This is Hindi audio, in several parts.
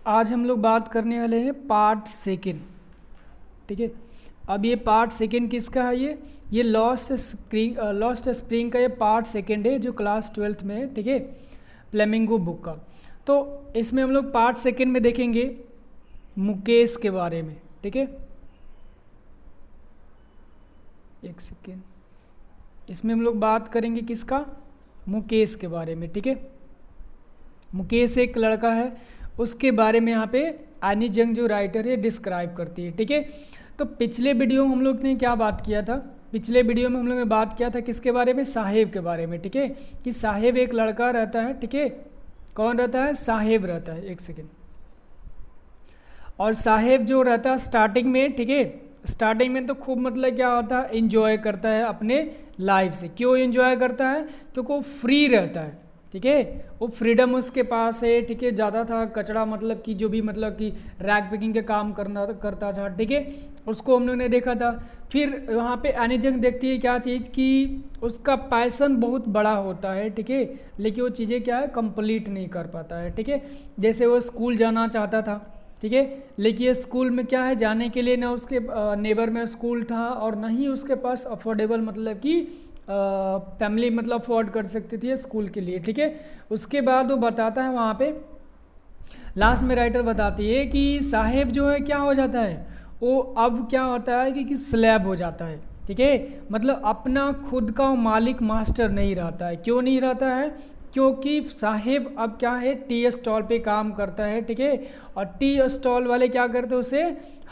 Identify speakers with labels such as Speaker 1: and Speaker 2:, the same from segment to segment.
Speaker 1: आज हम लोग बात करने वाले हैं पार्ट सेकेंड। ठीक है, अब ये पार्ट सेकेंड किसका है? ये लॉस्ट स्प्रिंग का ये पार्ट सेकेंड है जो क्लास 12th में है। ठीक है, फ्लेमिंगो बुक का। तो इसमें हम लोग पार्ट सेकेंड में देखेंगे मुकेश के बारे में। ठीक है, एक सेकेंड, इसमें हम लोग बात करेंगे किसका? मुकेश के बारे में। ठीक है, मुकेश एक लड़का है, उसके बारे में यहाँ पे एनी जंग जो राइटर है डिस्क्राइब करती है। ठीक है, तो पिछले वीडियो में हम लोग ने क्या बात किया था? पिछले वीडियो में हम लोग ने बात किया था किसके बारे में? साहेब के बारे में। ठीक है, कि साहेब एक लड़का रहता है। ठीक है, कौन रहता है? साहेब रहता है। एक सेकेंड, और साहेब जो रहता है स्टार्टिंग में, ठीक है, स्टार्टिंग में तो खूब मतलब क्या होता है, एंजॉय करता है अपने लाइफ से। क्यों एंजॉय करता है? क्योंकि वो फ्री रहता है। ठीक है, वो फ्रीडम उसके पास है। ठीक है, ज़्यादा था कचरा मतलब कि जो भी मतलब कि रैग पिकिंग के काम करता था। ठीक है, उसको हम लोग ने देखा था। फिर वहाँ पे एनी जंग देखती है क्या चीज़ कि उसका पैसन बहुत बड़ा होता है। ठीक है, लेकिन वो चीज़ें क्या है, कंप्लीट नहीं कर पाता है। ठीक है, जैसे वो स्कूल जाना चाहता था। ठीक है, लेकिन ये स्कूल में क्या है, जाने के लिए ना उसके नेबर में स्कूल था और ना ही उसके पास अफोर्डेबल मतलब कि फैमिली मतलब अफोर्ड कर सकती थी स्कूल के लिए। ठीक है, उसके बाद वो बताता है वहाँ पे लास्ट में राइटर बताती है कि साहेब जो है क्या हो जाता है, वो अब क्या होता है कि स्लैब हो जाता है। ठीक है, मतलब अपना खुद का मालिक मास्टर नहीं रहता है। क्यों नहीं रहता है? क्योंकि साहेब अब क्या है, टी स्टॉल पे काम करता है। ठीक है, और टी स्टॉल वाले क्या करते हैं, उसे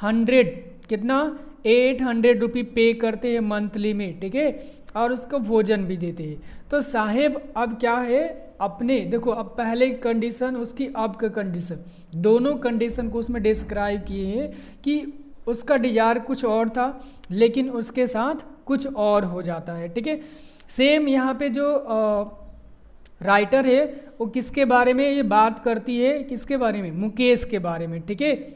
Speaker 1: 100 कितना 800 रुपये पे करते हैं मंथली में। ठीक है, और उसको भोजन भी देते हैं। तो साहेब अब क्या है, अपने देखो अब पहले कंडीशन उसकी अब का कंडीशन, दोनों कंडीशन को उसमें डिस्क्राइब किए हैं कि उसका डिजायर कुछ और था लेकिन उसके साथ कुछ और हो जाता है। ठीक है, सेम यहाँ पे जो राइटर है वो किसके बारे में ये बात करती है? किसके बारे में? मुकेश के बारे में। ठीक है,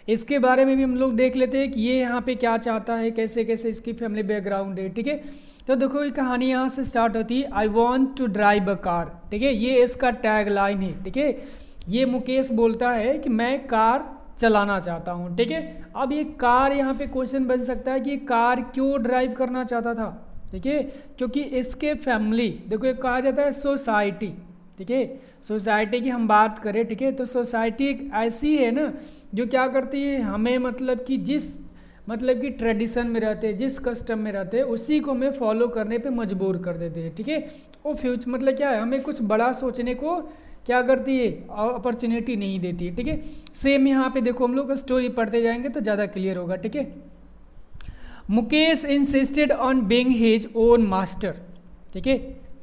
Speaker 1: इसके बारे में भी हम लोग देख लेते हैं कि ये यहाँ पे क्या चाहता है, कैसे कैसे इसकी फैमिली बैकग्राउंड है। ठीक है, तो देखो ये कहानी यहाँ से स्टार्ट होती है, I want to drive a car. ठीक है, ये इसका टैग लाइन है। ठीक है, ये मुकेश बोलता है कि मैं कार चलाना चाहता हूँ। ठीक है, अब ये कार यहाँ पे क्वेश्चन बन सकता है कि कार क्यों ड्राइव करना चाहता था? ठीक है, क्योंकि इसके फैमिली, देखो ये कहा जाता है सोसाइटी। ठीक है, सोसाइटी की हम बात करें, ठीक है, तो सोसाइटी एक ऐसी है ना जो क्या करती है, हमें मतलब कि जिस मतलब कि ट्रेडिशन में रहते हैं, जिस कस्टम में रहते हैं, उसी को हमें फॉलो करने पे मजबूर कर देते हैं। ठीक है, वो फ्यूचर मतलब क्या है, हमें कुछ बड़ा सोचने को क्या करती है, अपॉर्चुनिटी नहीं देती है। ठीक है, सेम यहाँ पे देखो हम लोग स्टोरी पढ़ते जाएंगे तो ज़्यादा क्लियर होगा। ठीक है, Mukesh insisted on being his own master. ठीक है,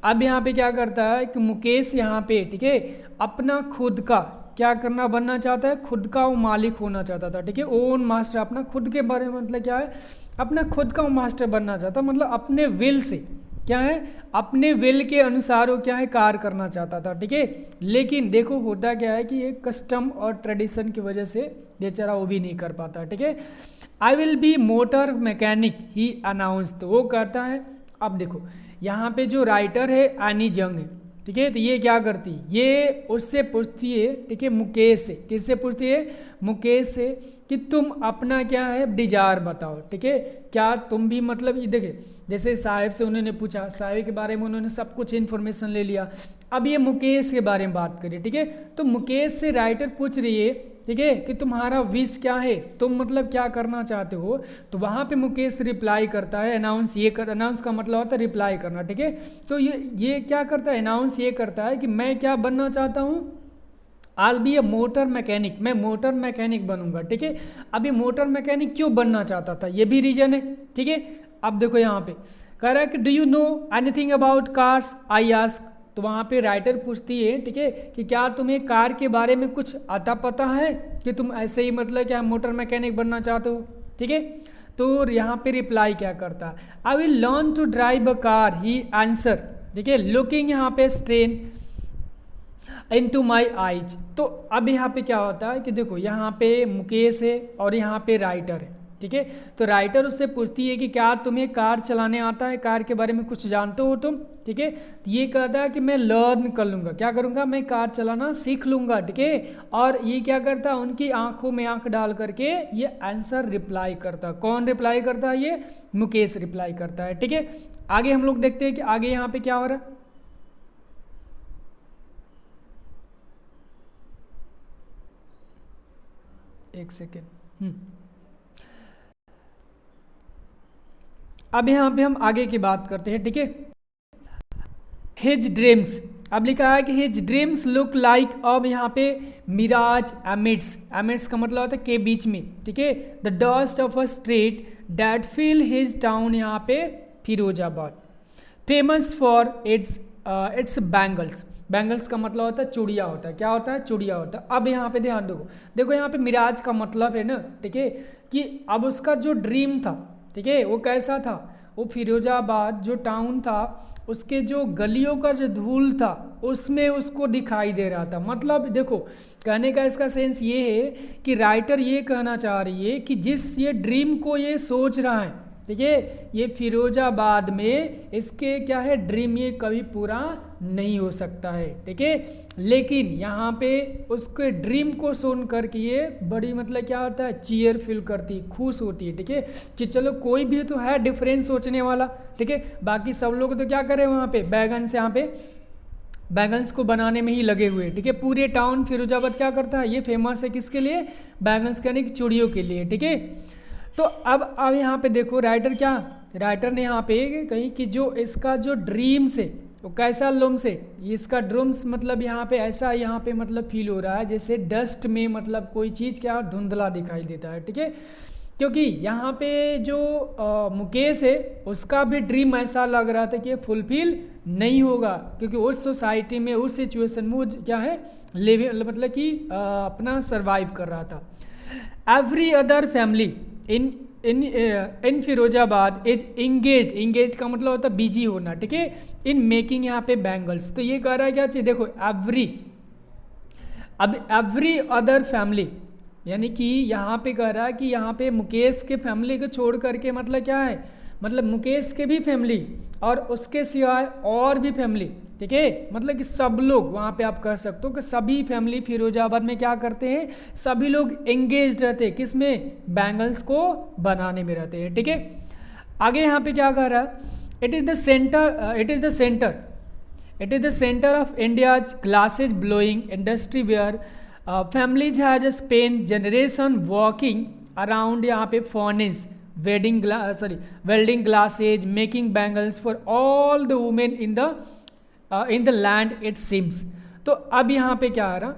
Speaker 1: अब यहाँ पे क्या करता है कि मुकेश यहाँ पे, ठीक है, अपना खुद का क्या करना बनना चाहता है, खुद का वो मालिक होना चाहता था। ठीक है, ओन मास्टर, अपना खुद के बारे में मतलब क्या है, अपना खुद का वो मास्टर बनना चाहता, मतलब अपने विल से क्या है, अपने विल के अनुसार वो क्या है कार्य करना चाहता था। ठीक है, लेकिन देखो होता क्या है कि एक कस्टम और ट्रेडिशन की वजह से बेचारा वो भी नहीं कर पाता। ठीक है, I will be motor mechanic he announce, तो वो कहता है। अब देखो यहाँ पे जो राइटर है एनी जंग है। ठीक है, तो ये क्या करती है, ये उससे पूछती है, ठीक है, मुकेश से। किससे पूछती है? मुकेश से, कि तुम अपना क्या है डिजायर बताओ। ठीक है, क्या तुम भी मतलब ये देखे, जैसे साहिब से उन्होंने पूछा, साहिब के बारे में उन्होंने सब कुछ इन्फॉर्मेशन ले लिया। अब ये मुकेश के बारे में बात करिए। ठीक है, तो मुकेश से राइटर पूछ रही है, ठीक है, कि तुम्हारा विश क्या है, तुम मतलब क्या करना चाहते हो। तो वहाँ पे मुकेश रिप्लाई करता है, अनाउंस अनाउंस का मतलब होता है रिप्लाई करना। ठीक है, तो ये क्या करता है, अनाउंस ये करता है कि मैं क्या बनना चाहता हूँ, आल बी ए मोटर मैकेनिक, मैं मोटर मैकेनिक बनूंगा। ठीक है, अब ये मोटर मैकेनिक क्यों बनना चाहता था, ये भी रीजन है। ठीक है, अब देखो यहाँ पे कह रहा है कि do you know anything about cars, I ask. तो वहाँ पे राइटर पूछती है, ठीक है, कि क्या तुम्हें कार के बारे में कुछ आता पता है कि तुम ऐसे ही मतलब क्या मोटर मैकेनिक बनना चाहते हो। ठीक है, तो यहाँ पे रिप्लाई क्या करता है, I will learn to drive a car, he answer. ठीक है, लुकिंग यहाँ पे स्ट्रेन इनटू माई आइज। तो अब यहाँ पे क्या होता है कि देखो यहाँ पे मुकेश है और यहाँ पे राइटर है। ठीक है। तो राइटर उससे पूछती है कि क्या तुम्हें कार चलाने आता है, कार के बारे में कुछ जानते हो तुम, ठीक है। तो ये कहता है कि मैं लर्न कर लूँगा, क्या करूँगा, मैं कार चलाना सीख लूँगा, ठीक है। और ये क्या करता है, उनकी आंखों में आंख डाल करके ये आंसर रिप्लाई करता। कौन रिप्लाई करता है, ये मुकेश रिप्लाई करता है, ठीक है। आगे हम लोग देखते हैं कि आगे यहाँ पे क्या हो रहा है। एक सेकेंड। अब यहाँ पे हम आगे की बात करते हैं, ठीक है। हिज ड्रीम्स, अब लिखा है कि हिज ड्रीम्स लुक लाइक, अब यहाँ पे मिराज एमिड्स, एमिड्स का मतलब होता है के बीच में, ठीक है। The dust of a street that fill his town, यहाँ पे Firozabad, famous for its bangles, bangles का मतलब होता है चूड़िया होता है, क्या होता है, चूड़िया होता है। अब यहाँ पे ध्यान देखो, देखो यहाँ पे मिराज का मतलब है ना, ठीक है, कि अब उसका जो ड्रीम था, ठीक है, वो कैसा था, वो फिरोजाबाद जो टाउन था उसके जो गलियों का जो धूल था उसमें उसको दिखाई दे रहा था। मतलब देखो कहने का इसका सेंस ये है कि राइटर ये कहना चाह रही है कि जिस ये ड्रीम को ये सोच रहा है, ठीक है, ये फिरोजाबाद में इसके क्या है ड्रीम, ये कभी पूरा नहीं हो सकता है, ठीक है। लेकिन यहाँ पे उसके ड्रीम को सुन करके ये बड़ी मतलब क्या होता है, चीयर फील करती है, खुश होती है, ठीक है, कि चलो कोई भी तो है डिफरेंट सोचने वाला, ठीक है। बाकी सब लोग तो क्या करें वहाँ पे बैगन से, यहाँ पे बैगन्स को बनाने में ही लगे हुए, ठीक है। पूरे टाउन फिरोजाबाद क्या करता है, ये फेमस है किसके लिए, बैगन्स यानी कि चूड़ियों के लिए, ठीक है। तो अब यहाँ पे देखो राइटर क्या, राइटर ने यहाँ पे कहीं कि जो इसका जो ड्रीम्स है वो कैसा लुम्स है, इसका ड्रीम्स मतलब यहाँ पे ऐसा यहाँ पे मतलब फील हो रहा है जैसे डस्ट में मतलब कोई चीज़ क्या धुंधला दिखाई देता है, ठीक है। क्योंकि यहाँ पे जो मुकेश है उसका भी ड्रीम ऐसा लग रहा था कि फुलफिल नहीं होगा, क्योंकि उस सोसाइटी में उस सिचुएशन में वो क्या है लिव मतलब कि अपना सरवाइव कर रहा था। Every other family in Firozabad is engage, engage का मतलब होता है बिजी होना, ठीक है, इन मेकिंग यहाँ पे बैंगल्स। तो ये कह रहा है क्या चीज़, देखो एवरी अदर फैमिली, यानी कि यहाँ पे कह रहा है कि यहाँ पे मुकेश के फैमिली को छोड़ करके मतलब क्या है, मतलब मुकेश के भी फैमिली और उसके सिवाय और भी फैमिली, ठीक है, मतलब कि सब लोग वहाँ पे आप कह सकते हो कि सभी फैमिली फिरोजाबाद में क्या करते हैं, सभी लोग एंगेज रहते हैं किस में, बैंगल्स को बनाने में रहते हैं, ठीक है। आगे यहाँ पे क्या कह रहा है, it is the centre of India's glasses blowing industry where families has spent generation working around यहाँ पे furnace welding glasses making bangles for all the women in the land it seems. तो अब यहाँ पे क्या आ रहा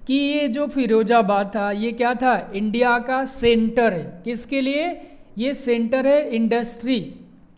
Speaker 1: कि ये जो फिरोजाबाद था ये क्या था, इंडिया का सेंटर है, किसके लिए, ये सेंटर है इंडस्ट्री,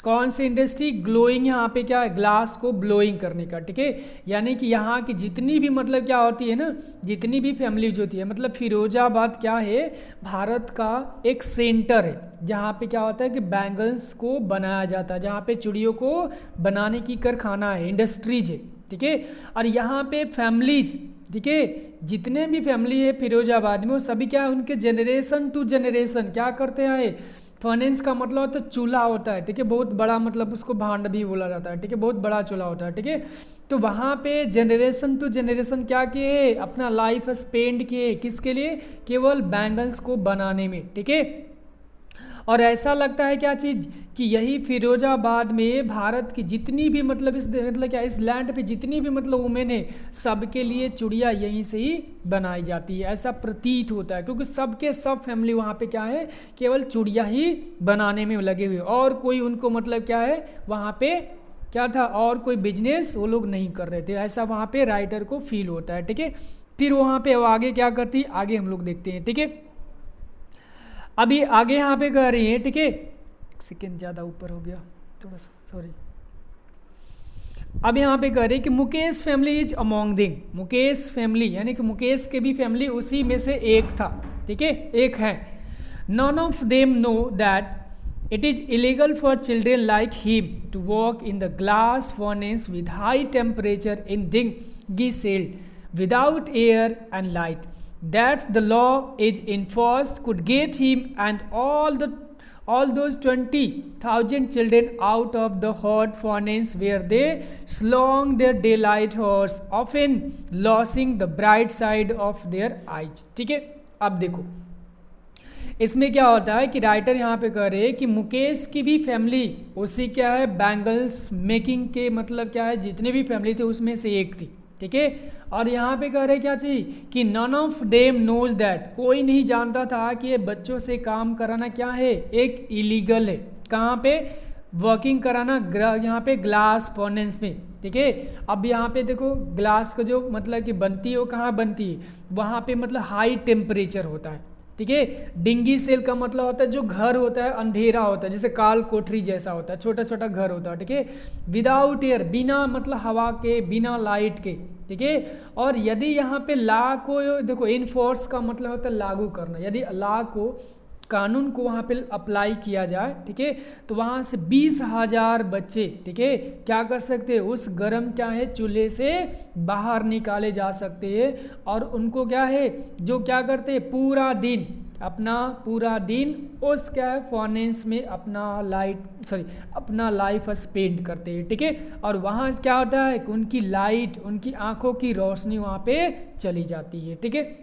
Speaker 1: कौन सी इंडस्ट्री, ग्लोइंग, यहाँ पे क्या है ग्लास को ब्लोइंग करने का, ठीक है। यानी कि यहाँ की जितनी भी मतलब क्या होती है ना, जितनी भी फैमिलीज होती है, मतलब फिरोजाबाद क्या है भारत का एक सेंटर है जहाँ पे क्या होता है कि बैंगल्स को बनाया जाता है, जहाँ पे चूड़ियों को बनाने की कारखाना है, इंडस्ट्रीज है, ठीक है। और यहाँ पे फैमिलीज, ठीक है, जितने भी फैमिली है फिरोजाबाद में वो सभी क्या है उनके जनरेशन टू जनरेशन क्या करते हैं, फर्नेस का मतलब होता है चूल्हा होता है, ठीक है, बहुत बड़ा, मतलब उसको भांड भी बोला जाता है, ठीक है, बहुत बड़ा चूल्हा होता है, ठीक है। तो वहाँ पे जनरेशन टू जनरेशन क्या किए, अपना लाइफ स्पेंड किए किसके लिए, केवल बैंगल्स को बनाने में, ठीक है। और ऐसा लगता है क्या चीज़ कि यही फिरोजाबाद में भारत की जितनी भी मतलब इस लैंड पे जितनी भी मतलब वुमेन है सबके लिए चूड़िया यहीं से ही बनाई जाती है, ऐसा प्रतीत होता है, क्योंकि सबके सब फैमिली वहाँ पे क्या है केवल चूड़िया ही बनाने में लगे हुए, और कोई उनको मतलब क्या है वहाँ पे क्या था और कोई बिजनेस वो लोग नहीं कर रहे थे, ऐसा वहाँ पे राइटर को फील होता है, ठीक है। फिर वहाँ पे आगे क्या करती, आगे हम लोग देखते हैं, ठीक है। अभी आगे यहाँ पे कह रही है, ठीक है, एक सेकेंड ज़्यादा ऊपर हो गया थोड़ा सा, सॉरी। अब यहाँ पे कह रही है कि Mukesh family is among them, Mukesh family यानी कि मुकेश के भी फैमिली उसी में से एक था, ठीक है, एक है। None of them know that it is illegal for children like him to work in the glass furnace with high temperature in dingy cells without air and light. That's the law is enforced could get him and all those 20,000 children out of the hot furnace where they slung their daylight horse, often losing the bright side of their eyes. ठीक है, अब देखो इसमें क्या होता है कि राइटर यहाँ पे कह रहे हैं कि मुकेश की भी फैमिली उसी क्या है बैंगल्स मेकिंग के मतलब क्या है जितने भी फैमिली थे उसमें से एक थी, ठीक है। और यहाँ पे कह रहे क्या चाहिए कि none of them knows that, कोई नहीं जानता था कि ये बच्चों से काम कराना क्या है, एक इलीगल है। कहाँ पे वर्किंग कराना, यहाँ पे ग्लास फर्नेस में, ठीक है। अब यहाँ पे देखो ग्लास का जो मतलब कि बनती है वो कहाँ बनती है, वहाँ पे मतलब हाई टेम्परेचर होता है, ठीक है। डिंगी सेल का मतलब होता है जो घर होता है अंधेरा होता है, जैसे काल कोठरी जैसा होता है, छोटा छोटा घर होता है, ठीक है। विदाउट एयर, बिना मतलब हवा के, बिना लाइट के, ठीक है। और यदि यहाँ पे लॉ को देखो, इनफोर्स का मतलब होता है लागू करना, यदि लॉ को कानून को वहाँ पे अप्लाई किया जाए, ठीक है, तो वहाँ से 20,000 बच्चे, ठीक है, क्या कर सकते हैं, उस गर्म क्या है चूल्हे से बाहर निकाले जा सकते हैं। और उनको क्या है जो क्या करते हैं पूरा दिन उस क्या है फर्नेस में अपना लाइफ स्पेंड करते हैं, ठीक है। और वहाँ क्या होता है कि उनकी लाइट, उनकी आंखों की रोशनी वहाँ पे चली जाती है, ठीक है।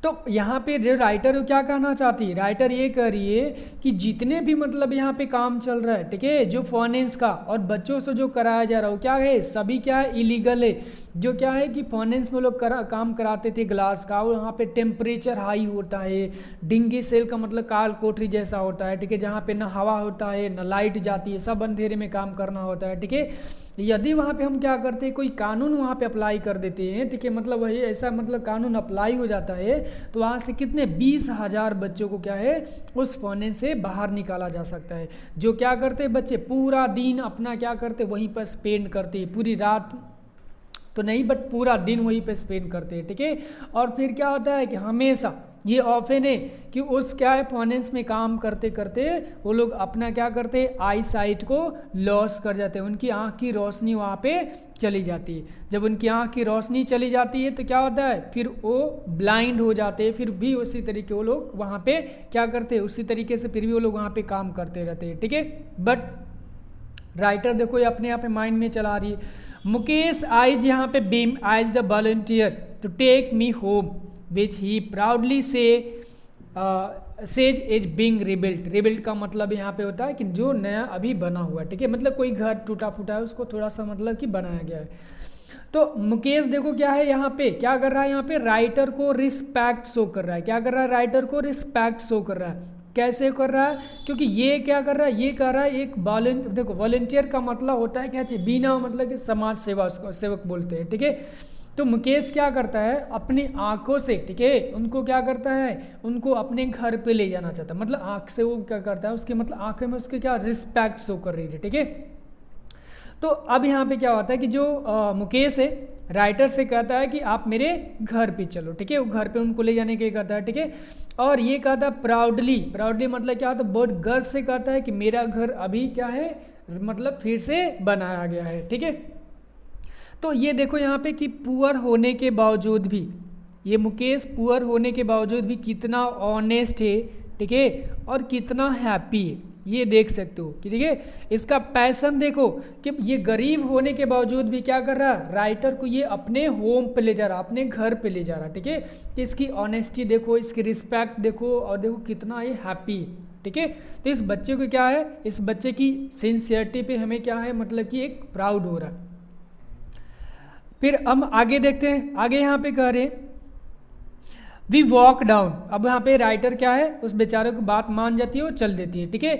Speaker 1: तो यहाँ पे जो राइटर है क्या कहना चाहती है, राइटर ये कह रही है कि जितने भी मतलब यहाँ पे काम चल रहा है, ठीक है, जो फर्नेस का और बच्चों से जो कराया जा रहा है वो क्या है, सभी क्या है इलीगल है। जो क्या है कि फर्नेस में लोग काम कराते थे ग्लास का, और यहाँ पे टेम्परेचर हाई होता है, डिंगी सेल का मतलब काल कोठरी जैसा होता है, ठीक है, जहाँ पे ना हवा होता है ना लाइट जाती है, सब अंधेरे में काम करना होता है, ठीक है। यदि वहाँ पे हम क्या करते हैं कोई कानून वहाँ पे अप्लाई कर देते हैं, ठीक है, मतलब वही ऐसा मतलब कानून अप्लाई हो जाता है, तो वहाँ से कितने 20,000 बच्चों को क्या है उस फर्नेस से बाहर निकाला जा सकता है। जो क्या करते हैं बच्चे पूरा दिन अपना क्या करते वहीं पर स्पेंड करते हैं, पूरी रात तो नहीं बट पूरा दिन वहीं पे स्पेंड करते हैं, ठीक है। और फिर क्या होता है कि हमेशा ये ऑप्शन है कि उस क्या है फर्नेस में काम करते करते वो लोग अपना क्या करते हैं आई साइट को लॉस कर जाते हैं, उनकी आँख की रोशनी वहाँ पे चली जाती है। जब उनकी आँख की रोशनी चली जाती है तो क्या होता है फिर वो ब्लाइंड हो जाते हैं, फिर भी उसी तरीके वो लोग वहाँ पे क्या करते हैं उसी तरीके से फिर भी वो लोग वहाँ पे काम करते रहते हैं, ठीक है। बट राइटर देखो ये अपने आप माइंड में चला रही है, मुकेश आइज यहाँ पे Bhim eyes the volunteer to take me home which he proudly says is being rebuilt का मतलब यहाँ पे होता है कि जो नया अभी बना हुआ है, ठीक है, मतलब कोई घर टूटा फूटा है उसको थोड़ा सा मतलब कि बनाया गया है। तो मुकेश देखो क्या है यहाँ पे क्या कर रहा है, यहाँ पे राइटर को रिस्पेक्ट शो कर रहा है, क्या कर रहा है राइटर को रिस्पेक्ट शो कर रहा है। कैसे कर रहा है, क्योंकि ये क्या कर रहा है, ये कर रहा है एक देखो वॉलंटियर का मतलब होता है क्या चाहिए बिना मतलब कि समाज सेवक बोलते हैं, ठीक है। तो मुकेश क्या करता है अपनी आंखों से, ठीक है, उनको क्या करता है उनको अपने घर पे ले जाना चाहता है, मतलब आंख से वो क्या करता है उसके मतलब आंखें में उसके क्या रिस्पेक्ट शो कर रही है, ठीक है। तो अब यहाँ पे क्या होता है कि जो मुकेश है राइटर से कहता है कि आप मेरे घर पे चलो, ठीक है, वो घर पे उनको ले जाने के कहता है, ठीक है। और ये कहता है प्राउडली मतलब क्या होता है बहुत गर्व से कहता है कि मेरा घर अभी क्या है मतलब फिर से बनाया गया है, ठीक है। तो ये देखो यहाँ पे कि पुअर होने के बावजूद भी ये मुकेश पुअर होने के बावजूद भी कितना ऑनेस्ट है, ठीक है, और कितना हैप्पी है, ये देख सकते हो, ठीक है। इसका पैशन देखो कि ये गरीब होने के बावजूद भी क्या कर रहा है राइटर को ये अपने होम पे ले जा रहा, अपने घर पे ले जा रहा, ठीक है। तो इसकी ऑनेस्टी देखो, इसकी रिस्पेक्ट देखो, और देखो कितना ये हैप्पी, ठीक है। तो इस बच्चे को क्या है, इस बच्चे की सिंसियरिटी पे हमें क्या है मतलब कि एक प्राउड हो रहा है। फिर हम आगे देखते हैं, आगे यहाँ पे कह रहे हैं वी वॉक डाउन। अब यहाँ पे राइटर क्या है उस बेचारे को बात मान जाती है और चल देती है, ठीक है।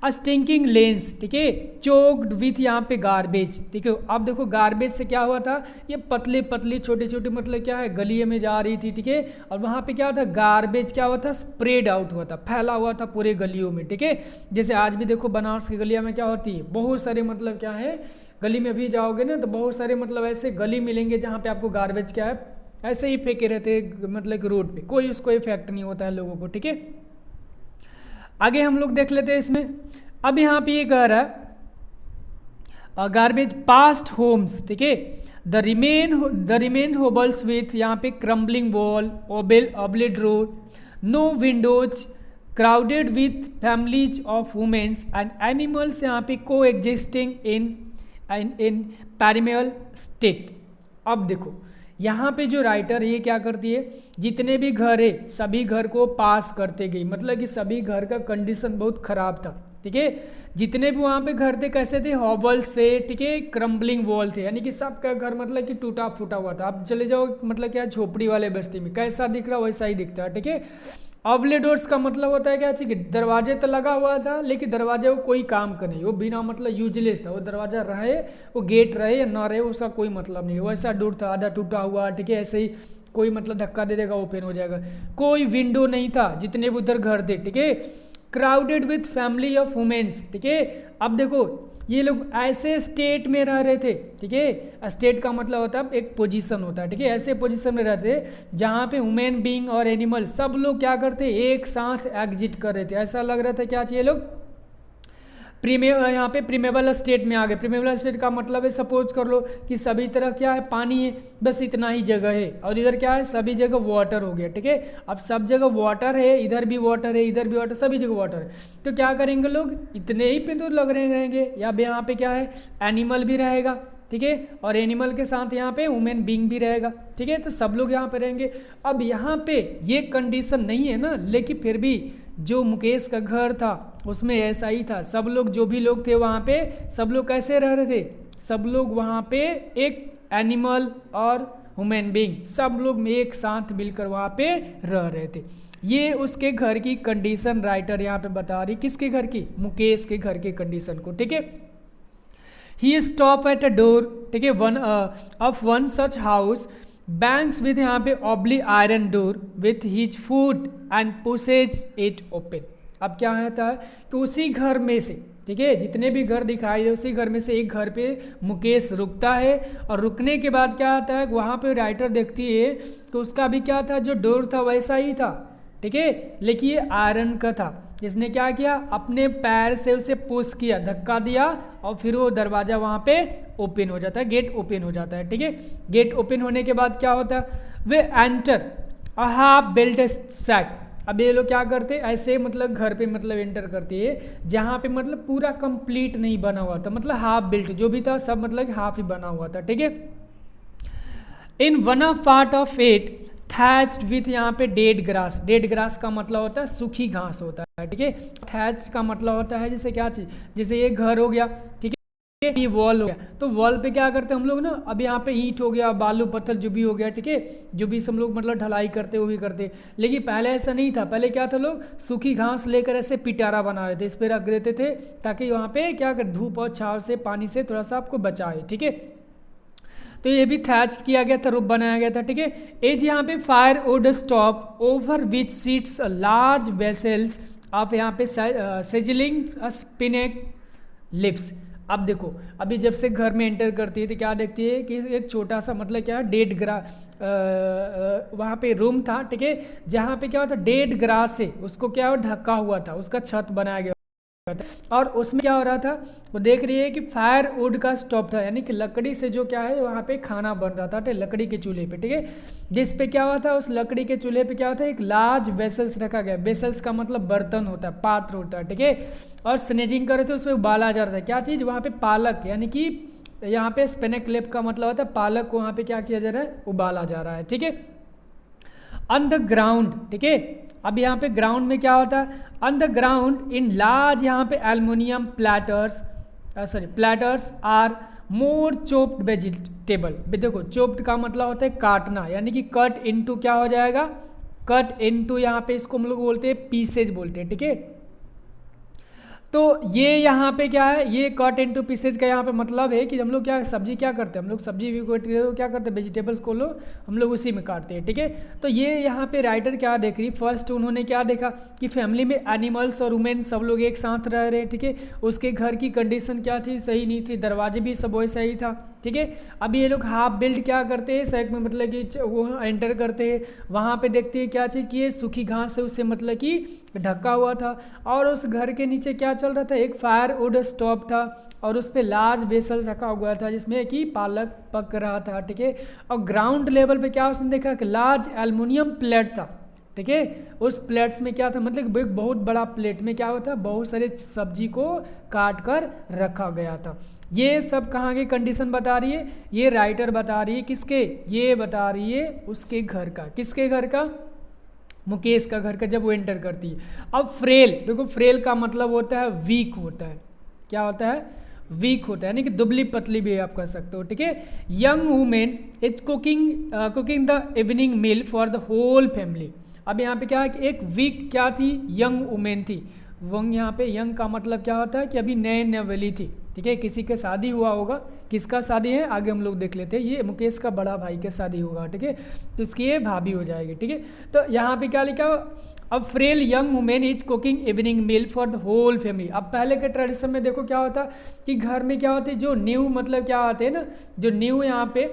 Speaker 1: अ स्टिंकिंग लेंस, ठीक है, चोक्ड विथ यहाँ पे गार्बेज, ठीक है। अब देखो गार्बेज से क्या हुआ था, ये पतले पतली छोटे छोटे मतलब क्या है गलिये में जा रही थी, ठीक है। और वहाँ पे क्या था गार्बेज क्या हुआ था स्प्रेड आउट हुआ था, फैला हुआ था पूरे गलियों में, ठीक है। जैसे आज भी देखो बनारस की गलिया में क्या होती है बहुत सारे मतलब क्या है गली में भी जाओगे ना तो बहुत सारे मतलब ऐसे गली मिलेंगे जहाँ पे आपको गार्बेज क्या है ऐसे ही फेंके रहते मतलब कि रोड पे, कोई उसको इफेक्ट नहीं होता है लोगों को, ठीक है। आगे हम लोग देख लेते हैं इसमें। अब यहाँ पे ये कह रहा है गार्बेज पास्ट होम्स, ठीक है, द रिमेन होबल्स विथ यहाँ पे crumbling wall, wobbly road, no windows, crowded with families of womens and animals यहाँ पे को एग्जिस्टिंग इन पैरिमल स्टेट। अब देखो यहाँ पे जो राइटर ये क्या करती है, जितने भी घर है सभी घर को पास करते गई, मतलब कि सभी घर का कंडीशन बहुत खराब था, ठीक है। जितने भी वहाँ पे घर थे कैसे थे, हॉबल्स थे, ठीक है, क्रम्बलिंग वॉल थे, यानी कि सबका घर मतलब कि टूटा फूटा हुआ था। आप चले जाओ मतलब क्या झोपड़ी वाले बस्ती में कैसा दिख रहा वैसा ही दिखता है, ठीक है। ऑबले डोर्स का मतलब होता है क्या चीज, दरवाजे तो लगा हुआ था लेकिन दरवाजे वो कोई काम का नहीं, वो बिना मतलब यूजलेस था, वो दरवाजा रहे, वो गेट रहे या ना रहे उसका कोई मतलब नहीं, वैसा डोर था आधा टूटा हुआ, ठीक है, ऐसे ही कोई मतलब धक्का दे देगा ओपन हो जाएगा। कोई विंडो नहीं था जितने भी उधर घर थे, ठीक है। Crowded with family of women's, ठीक है। अब देखो ये लोग ऐसे स्टेट में रह रहे थे, ठीक है। स्टेट का मतलब होता है एक पोजीशन होता है, ठीक है, ऐसे पोजीशन में रहते जहाँ पे वुमेन बीइंग और एनिमल सब लोग क्या करते एक साथ एग्जिट कर रहे थे। ऐसा लग रहा था क्या चाहिए लोग यहाँ पे प्रीमेबल स्टेट में आ गए। प्रीमेबल स्टेट का मतलब है सपोज कर लो कि सभी तरफ क्या है पानी है, बस इतना ही जगह है, और इधर क्या है सभी जगह वाटर हो गया, ठीक है। अब सब जगह वाटर है, इधर भी वाटर है, इधर भी वाटर, सभी जगह वाटर है, तो क्या करेंगे लोग इतने ही पे तो लग रहे रहेंगे, या यहाँ पे क्या है एनिमल भी रहेगा, ठीक है, और एनिमल के साथ यहाँ पे वुमेन बीइंग भी रहेगा, ठीक है, तो सब लोग यहाँ पे रहेंगे। अब यहाँ पे ये कंडीशन नहीं है ना, लेकिन फिर भी जो मुकेश का घर था उसमें ऐसा ही था, सब लोग जो भी लोग थे वहाँ पे सब लोग कैसे रह रहे थे, सब लोग वहाँ पे एक एनिमल और ह्यूमन बीइंग सब लोग एक साथ मिलकर वहाँ पे रह रहे थे। ये उसके घर की कंडीशन राइटर यहाँ पे बता रही, किसके घर की, मुकेश के घर के कंडीशन को, ठीक है। He stop at a door, ठीक है, one such house, bangs with यहाँ पे wobbly iron door with his foot and pushes it open. अब क्या होता है कि उसी घर में से, ठीक है, जितने भी घर दिखाई दे उसी घर में से एक घर पे मुकेश रुकता है, और रुकने के बाद क्या आता है वहाँ पे राइटर देखती है तो उसका भी क्या था जो डोर था वैसा ही था, ठीक है, लेकिन ये आयरन का था। इसने क्या किया अपने पैर से उसे पुश किया, धक्का दिया, और फिर वो दरवाज़ा वहाँ पे ओपन हो जाता है, गेट ओपन हो जाता है, ठीक है। गेट ओपन होने के बाद क्या होता है, वे enter a half built shack. अब ये लोग क्या करते ऐसे मतलब घर पे मतलब एंटर करते है जहाँ पे मतलब पूरा कंप्लीट नहीं बना हुआ था, मतलब हाफ बिल्ट जो भी था सब मतलब हाफ ही बना हुआ था, ठीक है। In one of part of it thatched with यहाँ पे डेड ग्रास। डेड ग्रास का मतलब होता है सूखी घास होता है, ठीक है। थैच का मतलब होता है जैसे क्या चीज़, जैसे ये घर हो गया, ठीक है, ये वॉल हो गया, तो वॉल पे क्या करते हैं हम लोग ना, अब यहाँ पे ईंट हो गया, बालू पत्थर जो भी हो गया, ठीक है, जो भी सब लोग मतलब ढलाई करते वो भी करते, लेकिन पहले ऐसा नहीं था। पहले क्या था लोग सूखी घास लेकर ऐसे पिटारा बना रहे थे, इस पर रख देते थे ताकि वहाँ पे क्या कर धूप और छाव से पानी से थोड़ा सा आपको बचाए, ठीक है। तो ये भी थैच किया गया था, रूप बनाया गया था, ठीक है। एज यहाँ पे fire would stop over which seats large vessels आप यहाँ पे सेजलिंग स्पिनेक लिप्स। अब देखो अभी जब से घर में एंटर करती है तो क्या देखती है कि एक छोटा सा मतलब क्या डेड वहाँ पे रूम था, ठीक है, जहाँ पे क्या होता डेड ग्रास से उसको क्या ढका हुआ था, उसका छत बनाया गया, और उसमें क्या हो रहा था वो देख रही है कि फायर वुड का स्टॉप था, यानी कि लकड़ी से जो क्या है वहाँ पे खाना बन रहा था, ठीक, लकड़ी के चूल्हे पे, ठीक है, जिस पे क्या हुआ था उस लकड़ी के चूल्हे पे क्या होता है एक लार्ज वेसल्स रखा गया। वेसल्स का मतलब बर्तन होता है, पात्र होता है, ठीक है, और स्नेजिंग कर रहे थे उसमें उबाला जा रहा था, क्या चीज़ वहाँ पे पालक, यानी कि यहाँ पे स्पिनेक लिप का मतलब होता है पालक को वहाँ पे क्या किया जा रहा है उबाला जा रहा है, ठीक है। ऑन द ग्राउंड, ठीक है, अब यहाँ पे ग्राउंड में क्या होता है, on the ground in large यहाँ पे aluminium platters are more chopped vegetable. देखो चोप्ड का मतलब होता है काटना, यानी कि कट इनटू क्या हो जाएगा, कट इनटू यहाँ पे इसको हम लोग बोलते हैं पीसेज बोलते हैं, ठीक है। तो ये यहाँ पे क्या है, ये कट इनटू पीसेज का यहाँ पे मतलब है कि हम लोग क्या सब्जी क्या करते हैं, हम लोग सब्जी भी क्या करते हैं वेजिटेबल्स को लो हम लोग उसी में काटते हैं, ठीक है। तो ये यहाँ पे राइटर क्या देख रही, फर्स्ट उन्होंने क्या देखा कि फैमिली में एनिमल्स और वुमेन सब लोग एक साथ रह रहे हैं, ठीक है। उसके घर की कंडीशन क्या थी, सही नहीं थी, दरवाजे भी सब वैसा ही था, ठीक है। अब ये लोग हाफ बिल्ड क्या करते हैं, सड़क में मतलब कि वो एंटर करते हैं, वहाँ पे देखते हैं क्या चीज़ की ये सूखी घास से उससे मतलब कि ढका हुआ था, और उस घर के नीचे क्या चल रहा था, एक फायरवुड स्टोव था और उस पर लार्ज बेसल रखा हुआ था जिसमें कि पालक पक रहा था, ठीक है। और ग्राउंड लेवल पे क्या उसने देखा कि लार्ज एल्युमिनियम प्लेट था, ठीक है। उस प्लेट्स में क्या था, मतलब एक बहुत बड़ा प्लेट में क्या होता, बहुत सारे सब्जी को काट कर रखा गया था। ये सब कहाँ की कंडीशन बता रही है, ये राइटर बता रही है किसके, ये बता रही है उसके घर का, किसके घर का, मुकेश का घर का, जब वो एंटर करती है। अब फ्रेल, देखो फ्रेल का मतलब होता है वीक होता है, क्या होता है, वीक होता है, यानी कि दुबली पतली भी आप कर सकते हो, ठीक है। Young women is cooking the evening meal for the whole family. अब यहाँ पे क्या है कि एक वीक क्या थी, यंग वुमेन थी। वंग यहाँ पे यंग का मतलब क्या होता है कि अभी नए नवेली थी, ठीक है। किसी के शादी हुआ होगा, किसका शादी है आगे हम लोग देख लेते हैं, ये मुकेश का बड़ा भाई के शादी होगा, ठीक है, तो इसकी ये भाभी हो जाएगी, ठीक है। तो यहाँ पे क्या लिखा, अब frail young women is cooking evening meal for the whole family. अब पहले के ट्रेडिशन में देखो क्या होता कि घर में क्या होती, जो न्यू मतलब क्या आते हैं ना, जो न्यू यहाँ पे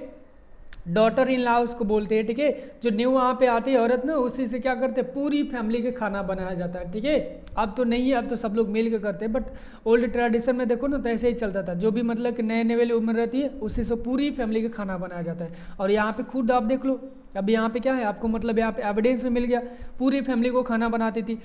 Speaker 1: डॉटर इन लॉ उसको बोलते हैं, ठीक है। जो न्यू वहाँ पे आती है औरत ना, उसी से क्या करते हैं, पूरी फैमिली के खाना बनाया जाता है, ठीक है। अब तो नहीं है, अब तो सब लोग मिल के करते हैं, बट ओल्ड ट्रेडिशन में देखो ना तो ऐसे ही चलता था, जो भी मतलब कि नए नए वाली उम्र रहती है उसी से पूरी फैमिली का खाना बनाया जाता है। और यहाँ पे खुद आप देख लो, अब यहाँ पे क्या है आपको, मतलब यहाँ पे एविडेंस में मिल गया, पूरी फैमिली को खाना बनाती थी।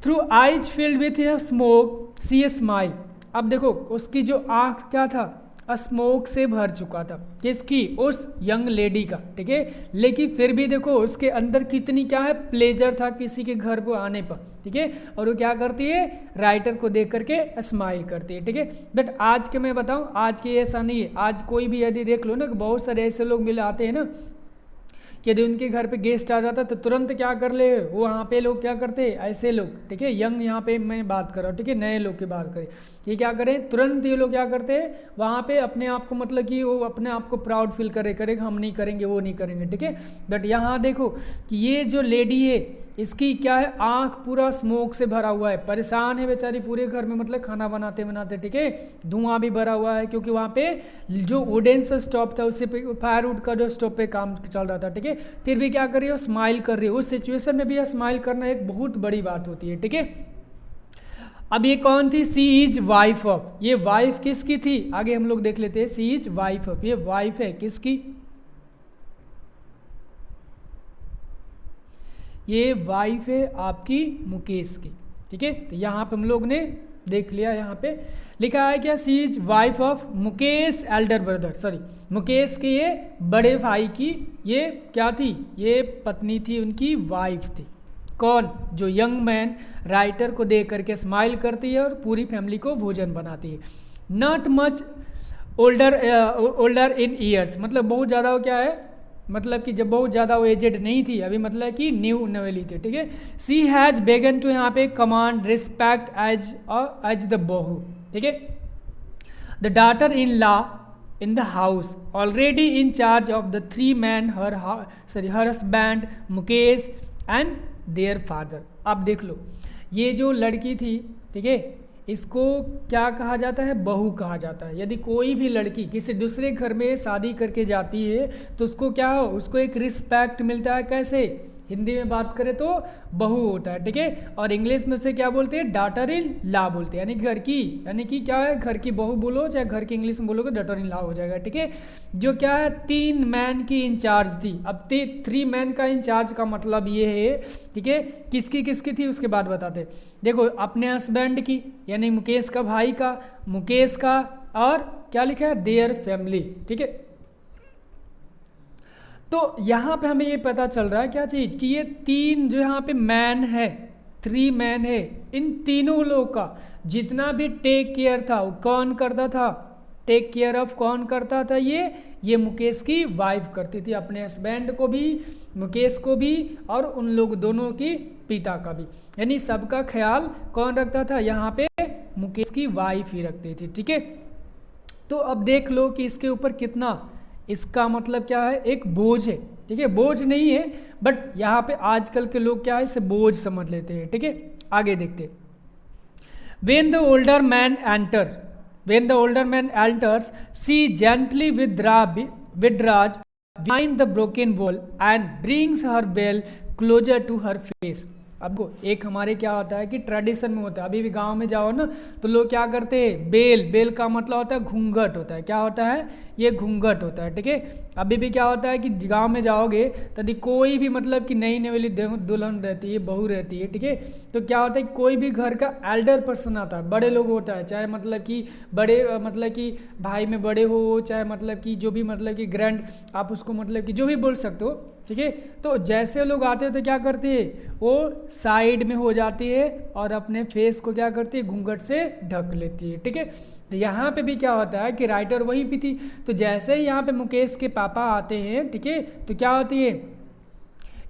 Speaker 1: Through eyes filled with smoke see a smile. अब देखो उसकी जो आँख क्या था, स्मोक से भर चुका था, किसकी, उस यंग लेडी का, ठीक है। लेकिन फिर भी देखो उसके अंदर कितनी क्या है, प्लेजर था किसी के घर को आने पर, ठीक है। और वो क्या करती है, राइटर को देख करके स्माइल करती है, ठीक है। बट आज के मैं बताऊं, आज के ऐसा नहीं है। आज कोई भी यदि देख लो ना, बहुत सारे ऐसे लोग मिल आते हैं ना कि यदि उनके घर पे गेस्ट आ जाता तो तुरंत क्या कर ले, वो वहाँ पे लोग क्या करते, ऐसे लोग, ठीक है, यंग यहाँ पे मैं बात कर रहा हूँ, ठीक है, नए लोग की बात करें, ये क्या करें, तुरंत ये लोग क्या करते हैं वहाँ पे अपने आप को मतलब कि वो अपने आप को प्राउड फील करेगा, हम नहीं करेंगे, वो नहीं करेंगे, ठीक है। बट यहाँ देखो कि ये जो लेडी है इसकी क्या है, आँख पूरा स्मोक से भरा हुआ है, परेशान है बेचारी पूरे घर में, मतलब खाना बनाते बनाते, ठीक है। धुआं भी भरा हुआ है क्योंकि वहाँ पे जो वुडन से स्टोव था उससे फायरवुड का जो स्टोव पे काम चल रहा था, ठीक है। फिर भी क्या कर रही हो, स्माइल कर रही हो। उस सिचुएशन में भी स्माइल करना एक बहुत बड़ी बात होती है, ठीक है। अब ये कौन थी, सी इज वाइफ ऑफ, ये वाइफ किसकी थी, आगे हम लोग देख लेते हैं। सी इज वाइफ ऑफ, ये वाइफ है किसकी, ये वाइफ है आपकी मुकेश की, ठीक है। तो यहाँ पे हम लोग ने देख लिया, यहाँ पे लिखा है क्या, she is wife of Mukesh elder brother, sorry Mukesh के ये बड़े भाई की ये क्या थी, ये पत्नी थी, उनकी वाइफ थी। कौन, जो यंग मैन राइटर को देख करके स्माइल करती है और पूरी फैमिली को भोजन बनाती है। Not much older in years, मतलब बहुत ज़्यादा वो क्या है, मतलब कि जब बहुत ज़्यादा वो एजेड नहीं थी अभी, मतलब कि न्यू नवेली थी, ठीक है। सी हैज़ बेगन टू यहाँ पे कमांड रिस्पेक्ट एज द बहू, ठीक है। The daughter in law in the house already in charge of the three men, her husband Mukesh and their father। अब देख लो ये जो लड़की थी, ठीक है, इसको क्या कहा जाता है, बहू कहा जाता है। यदि कोई भी लड़की किसी दूसरे घर में शादी करके जाती है तो उसको क्या हो, उसको एक रिस्पेक्ट मिलता है, कैसे, हिंदी में बात करें तो बहू होता है, ठीक है। और इंग्लिश में उसे क्या बोलते हैं, डॉटर इन लॉ बोलते हैं, यानी घर की, यानी कि क्या है, घर की बहू बोलो चाहे घर की इंग्लिश में बोलोगे डॉटर इन लॉ हो जाएगा, ठीक है। जो क्या है 3 मैन की इंचार्ज थी। अब 3 मैन का इंचार्ज का मतलब ये है, ठीक है, किसकी किसकी थी उसके बाद बताते। देखो अपने हस्बैंड की, यानी मुकेश का भाई का, मुकेश का, और क्या लिखा है, देयर फैमिली, ठीक है। तो यहाँ पे हमें ये पता चल रहा है क्या चीज़, कि ये 3 जो यहाँ पे मैन है, 3 मैन है, इन तीनों लोग का जितना भी टेक केयर था वो कौन करता था, टेक केयर ऑफ कौन करता था, ये मुकेश की वाइफ करती थी, अपने हस्बैंड को भी, मुकेश को भी, और उन लोग दोनों की पिता का भी, यानी सबका ख्याल कौन रखता था, यहाँ पे मुकेश की वाइफ ही रखती थी, ठीक है। तो अब देख लो कि इसके ऊपर कितना, इसका मतलब क्या है, एक बोझ है, ठीक है, बोझ नहीं है, बट यहाँ पे आजकल के लोग क्या है, इसे बोझ समझ लेते हैं, ठीक है। आगे देखते, when the older man enter, When the older man enters, she gently withdraws behind the broken wall and brings her veil closer to her face. अब एक हमारे क्या होता है कि ट्रेडिशन में होता है, अभी भी गांव में जाओ ना तो लोग क्या करते हैं, बेल का मतलब होता है घूंघट होता है, क्या होता है, ये घूंघट होता है, ठीक है। अभी भी क्या होता है कि गांव में जाओगे तो कोई भी मतलब कि नई वाली दुल्हन रहती है, बहू रहती है, ठीक है, तो क्या होता है कि कोई भी घर का एल्डर पर्सन आता है, बड़े लोग होता है, चाहे मतलब कि बड़े मतलब कि भाई में बड़े हो, चाहे मतलब कि जो भी मतलब कि ग्रैंड, आप उसको मतलब कि जो भी बोल सकते हो, ठीक है। तो जैसे लोग आते हैं तो क्या करते हैं, वो साइड में हो जाती है और अपने फेस को क्या करती है, घूंघट से ढक लेती है, ठीक है। तो यहाँ पे भी क्या होता है कि राइटर वहीं पे थी, तो जैसे ही यहाँ पे मुकेश के पापा आते हैं, ठीक है, तो क्या होती है,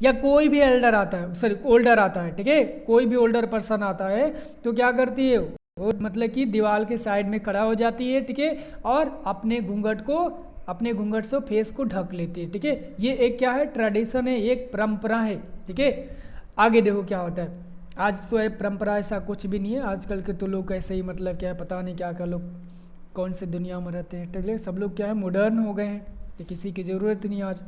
Speaker 1: या कोई भी एल्डर आता है, सॉरी ओल्डर आता है, ठीक है, कोई भी ओल्डर पर्सन आता है तो क्या करती है, वो मतलब कि दीवार के साइड में खड़ा हो जाती है, ठीक है, और अपने घूंघट से फेस को ढक लेती है, ठीक है। ये एक क्या है, ट्रेडिशन है, एक परंपरा है, ठीक है। आगे देखो क्या होता है, आज तो है परंपरा, ऐसा कुछ भी नहीं है, आजकल के तो लोग ऐसे ही मतलब क्या है, पता नहीं क्या लोग कौन से दुनिया में रहते हैं, ठीक है, सब लोग क्या है, मॉडर्न हो गए हैं, कि किसी की ज़रूरत नहीं आज।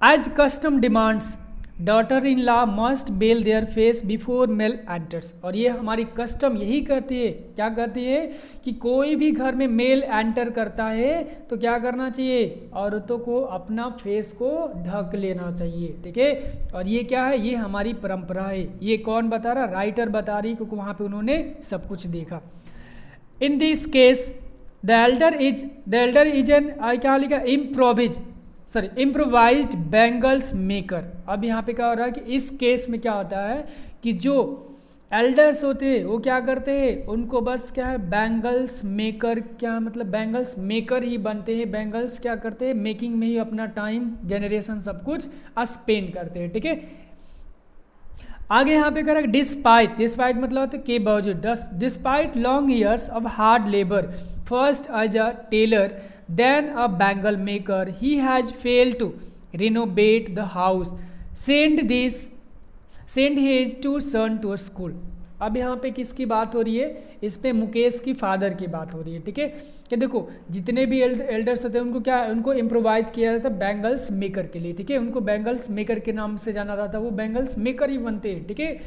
Speaker 1: As custom demands daughter in law must veil their face before male enters, और ये हमारी कस्टम यही कहती है, क्या कहती है कि कोई भी घर में मेल एंटर करता है तो क्या करना चाहिए, औरतों को अपना फेस को ढक लेना चाहिए, ठीक है। और ये क्या है, ये हमारी परंपरा है, ये कौन बता रहा, राइटर बता रही, क्योंकि वहाँ पे उन्होंने सब कुछ देखा। In this case the Elder is an क्या लिखा, इम्प्रोवाइज्ड बैंगल्स मेकर। अब यहाँ पे क्या हो रहा है कि इस केस में क्या होता है कि जो एल्डर्स होते हैं वो क्या करते हैं, उनको बस क्या है, बैंगल्स मेकर, क्या मतलब बैंगल्स मेकर ही बनते हैं, बैंगल्स क्या करते हैं, मेकिंग में ही अपना टाइम, जनरेशन, सब कुछ स्पेंड करते हैं, ठीक है। आगे यहाँ पे कह डिस्पाइट मतलब होता है के बावजूद, despite long years of hard labour first as a tailor then a bangle maker, he has failed to renovate the house, send his two son to a school। अब यहाँ पे किसकी बात हो रही है, इस पे मुकेश की फादर की बात हो रही है, ठीक है। कि देखो जितने भी एल्डर्स होते हैं उनको क्या, उनको इम्प्रोवाइज किया जाता है बैंगल्स मेकर के लिए, ठीक है, उनको बैंगल्स मेकर के नाम से जाना जाता है, वो बैंगल्स मेकर ही बनते हैं, ठीक है।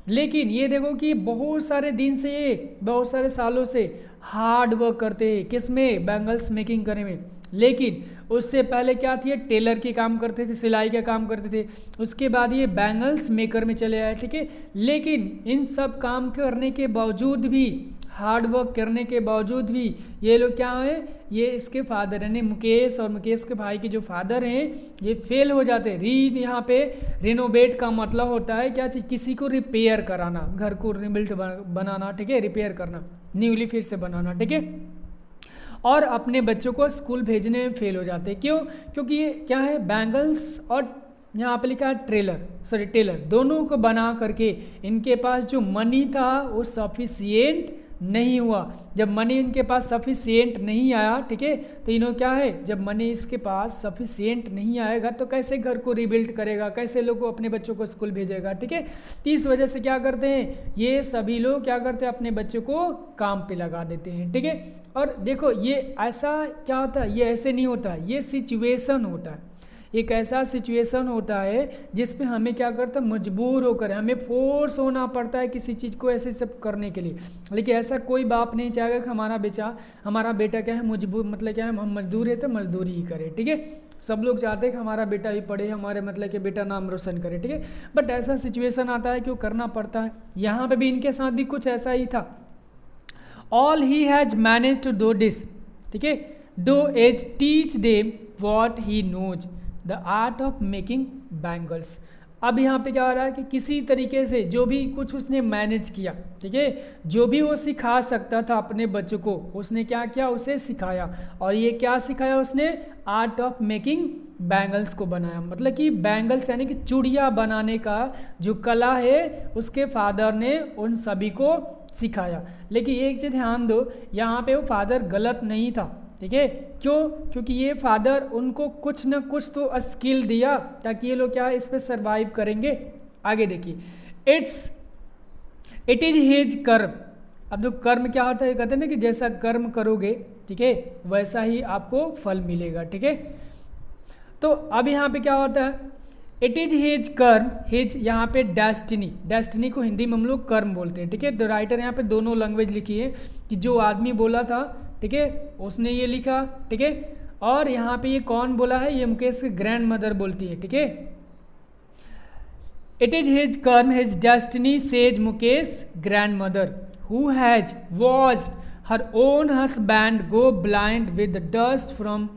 Speaker 1: लेकिन ये देखो कि बहुत सारे दिन से, ये बहुत सारे सालों से हार्ड वर्क करते हैं, किस में, बैंगल्स मेकिंग करने में, लेकिन उससे पहले क्या थी, टेलर के काम करते थे, सिलाई का काम करते थे, उसके बाद ये बैंगल्स मेकर में चले आए, ठीक है। लेकिन इन सब काम करने के बावजूद भी, हार्ड वर्क करने के बावजूद भी, ये लोग क्या है, ये इसके फादर यानी मुकेश और मुकेश के भाई के जो फादर हैं ये फेल हो जाते हैं। यहाँ पे रिनोवेट का मतलब होता है क्या चीज़, किसी को रिपेयर कराना, घर को रिबिल्ट बनाना, ठीक है, रिपेयर करना, न्यूली फिर से बनाना, ठीक है। और अपने बच्चों को स्कूल भेजने में फेल हो जाते हैं, क्यों, क्योंकि ये क्या है, बैंगल्स और यहाँ पे लिखा है टेलर, दोनों को बना करके इनके पास जो मनी था वो सफिशिएंट नहीं हुआ। जब मनी इनके पास सफिशिएंट नहीं आया, ठीक है, तो इन्होंने क्या है, जब मनी इसके पास सफिशिएंट नहीं आएगा तो कैसे घर को रिबिल्ड करेगा, कैसे लोग अपने बच्चों को स्कूल भेजेगा, ठीक है। तो इस वजह से क्या करते हैं, ये सभी लोग क्या करते हैं, अपने बच्चों को काम पे लगा देते हैं, ठीक है। और देखो ये ऐसा क्या होता है, ये ऐसे नहीं होता है, ये सिचुएशन होता है, एक ऐसा सिचुएशन होता है जिसमें हमें क्या करता है, मजबूर होकर, हमें फोर्स होना पड़ता है किसी चीज़ को ऐसे सब करने के लिए। लेकिन ऐसा कोई बाप नहीं चाहेगा कि हमारा बेटा क्या है, मजबूर मतलब क्या है, हम मजदूर है तो मजदूरी ही करे, ठीक है। सब लोग चाहते हैं कि हमारा बेटा भी पढ़े, हमारे मतलब कि बेटा नाम रोशन करे, ठीक है। बट ऐसा सिचुएशन आता है कि वो करना पड़ता है। यहाँ पर भी इनके साथ भी कुछ ऐसा ही था। All he has manage to do this, ठीक है, do as teach them what he knows the art of making bangles. अब यहाँ पे क्या हो रहा है कि किसी तरीके से जो भी कुछ उसने मैनेज किया, ठीक है, जो भी वो सिखा सकता था अपने बच्चों को, उसने क्या किया, उसे सिखाया। और ये क्या सिखाया उसने, आर्ट ऑफ मेकिंग बैंगल्स को बनाया। मतलब कि बैंगल्स यानी कि चूड़ियाँ बनाने का जो कला है उसके फादर ने उन सभी को सिखाया। लेकिन एक चीज़ ध्यान दो, यहाँ पे वो फादर गलत नहीं था, ठीक है। क्यों, क्योंकि ये फादर उनको कुछ ना कुछ तो स्किल दिया ताकि ये लोग क्या इस पे सरवाइव करेंगे। आगे देखिए, इट इज हिज कर्म अब जो कर्म क्या होता है, कहते हैं ना कि जैसा कर्म करोगे, ठीक है, वैसा ही आपको फल मिलेगा, ठीक है। तो अब यहाँ पे क्या होता है, इट इज हिज कर्म, हिज यहाँ पे डेस्टिनी, डेस्टिनी को हिंदी में हम लोग कर्म बोलते हैं, ठीक है। तो राइटर यहाँ पे दोनों लैंग्वेज लिखी है कि जो आदमी बोला था, ठीक है, उसने ये लिखा, ठीक है, और यहाँ पे ये कौन बोला है, ये मुकेश की ग्रैंड मदर बोलती है, ठीक है। इट इज हिज कर्म his destiny says Mukesh grand mother who has watched her own husband go blind with dust from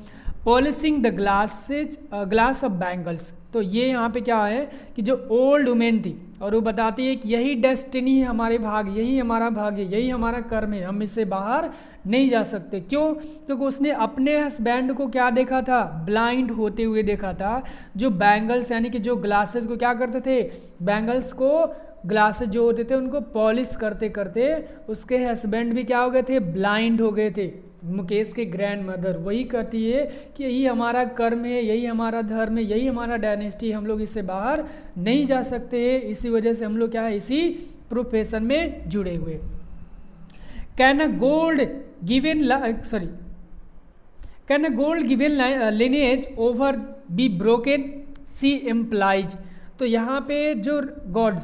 Speaker 1: polishing the glass of bangles. तो ये यहाँ पे क्या है कि जो ओल्ड वुमेन थी और वो बताती है कि यही डेस्टिनी है, हमारे भाग, यही हमारा भाग्य, यही हमारा कर्म है, हम इससे बाहर नहीं जा सकते। क्यों? क्योंकि उसने अपने हस्बैंड को क्या देखा था, ब्लाइंड होते हुए देखा था। जो बैंगल्स यानी कि जो ग्लासेस को क्या करते थे, बैंगल्स को, ग्लासेस जो होते थे उनको पॉलिश करते करते उसके हस्बैंड भी क्या हो गए थे, ब्लाइंड हो गए थे। मुकेश के ग्रैंड मदर वही कहती है कि यही हमारा कर्म है, यही हमारा धर्म है, यही हमारा डायनेस्टी, हम लोग इससे बाहर नहीं जा सकते हैं, इसी वजह से हम लोग क्या है, इसी प्रोफेशन में जुड़े हुए। Can a gold given can a gold given lineage over be broken, she implies. तो यहाँ पे जो गॉड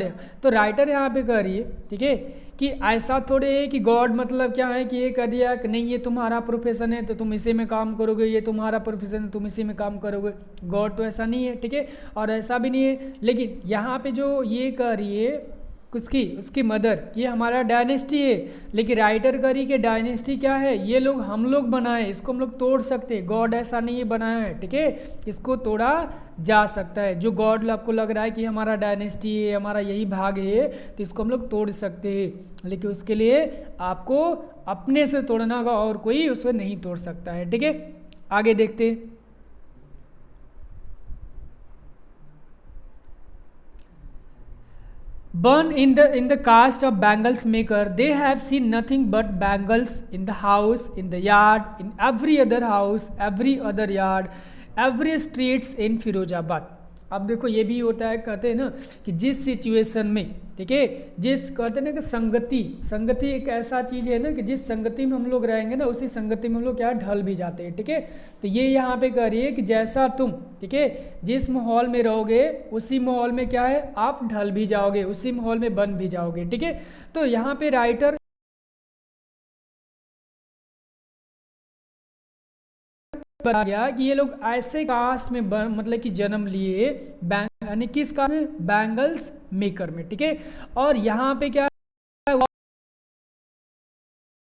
Speaker 1: है, तो राइटर यहाँ पे कह रही है, ठीक है, कि ऐसा थोड़े है कि गॉड मतलब क्या है कि ये कह दिया कि नहीं ये तुम्हारा प्रोफेशन है तो तुम इसी में काम करोगे, ये तुम्हारा प्रोफेशन है तुम इसी में काम करोगे। गॉड तो ऐसा नहीं है, ठीक है, और ऐसा भी नहीं है। लेकिन यहाँ पे जो ये कह रही है उसकी मदर, ये हमारा डायनेस्टी है, लेकिन राइटर करी कि डायनेस्टी क्या है, ये लोग हम लोग बनाए, इसको हम लोग तोड़ सकते हैं, गॉड ऐसा नहीं है बनाया है, ठीक है, इसको तोड़ा जा सकता है। जो गॉड आपको लग रहा है कि हमारा डायनेस्टी है, हमारा यही भाग है, तो इसको हम लोग तोड़ सकते हैं, लेकिन उसके लिए आपको अपने से तोड़ना होगा और कोई उसे नहीं तोड़ सकता है, ठीक है। आगे देखते हैं। Born in the caste of bangles maker, they have seen nothing but bangles in the house, in the yard, in every other house, every other yard, every streets in Firozabad. अब देखो ये भी होता है, कहते हैं ना कि जिस सिचुएशन में, ठीक है, जिस कहते हैं ना कि संगति एक ऐसा चीज़ है ना कि जिस संगति में हम लोग रहेंगे ना उसी संगति में हम लोग क्या ढल भी जाते हैं, ठीक है। तो ये यहाँ पे कह रही है कि जैसा तुम, ठीक है, जिस माहौल में रहोगे उसी माहौल में क्या है, आप ढल भी जाओगे, उसी माहौल में बन भी जाओगे, ठीक है। तो यहाँ पे राइटर बता गया कि ये लोग ऐसे कास्ट में मतलब कि जन्म लिए, यानी किस कास्ट में, बैंगल्स मेकर में, ठीक है। और यहाँ पे क्या है,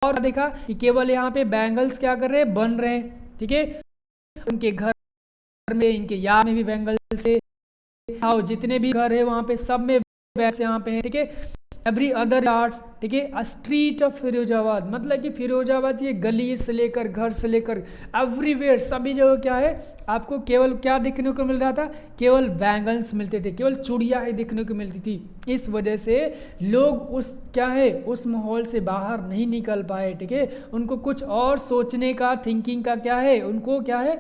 Speaker 1: और देखा कि केवल यहाँ पे बैंगल्स क्या कर रहे हैं, बन रहे हैं, ठीक है। उनके घर में, इनके याद में भी बैंगल्स है, जितने भी घर है वहाँ पे सब में वैसे यहाँ पे है, ठीक है। एवरी अदर यार्ड्स, ठीक है, स्ट्रीट ऑफ फिरोजाबाद, मतलब कि फिरोजाबाद ये गली से लेकर, घर से लेकर, एवरीवेयर, सभी जगह क्या है, आपको केवल क्या देखने को मिल रहा था, केवल बैंगल्स मिलते थे, केवल चूड़ियाँ ही देखने को मिलती थी। इस वजह से लोग उस क्या है, उस माहौल से बाहर नहीं निकल पाए, ठीक है। उनको कुछ और सोचने का, थिंकिंग का क्या है, उनको क्या है,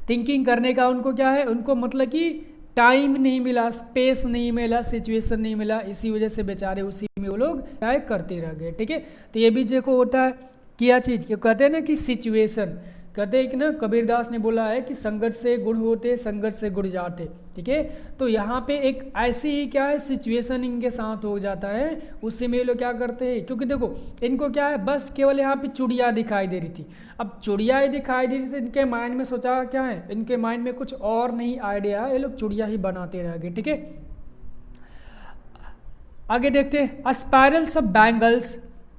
Speaker 1: थिंकिंग करने का उनको क्या है, उनको मतलब कि टाइम नहीं मिला, स्पेस नहीं मिला, सिचुएशन नहीं मिला, इसी वजह से बेचारे उसी में वो लोग क्या करते रह गए, ठीक है। तो ये भी देखो होता है क्या चीज़, क्यों कहते हैं ना कि सिचुएशन, कहते हैं कि ना, कबीरदास ने बोला है कि संघर्ष से गुण होते, संघर्ष से गुण जाते, ठीक है। तो यहाँ पे एक ऐसी ही क्या है, सिचुएशन इनके साथ हो जाता है, उससे में लोग क्या करते हैं, क्योंकि देखो इनको क्या है, बस केवल यहाँ पे चूड़ियाँ दिखाई दे रही थी। अब चूड़ियाँ ही दिखाई दे रही थी, इनके माइंड में सोचा क्या है, इनके माइंड में कुछ और नहीं आइडिया है, ये लोग चूड़ियाँ ही बनाते रह गए, ठीक है। आगे देखते हैं, स्पाइरल्स ऑफ बैंगल्स,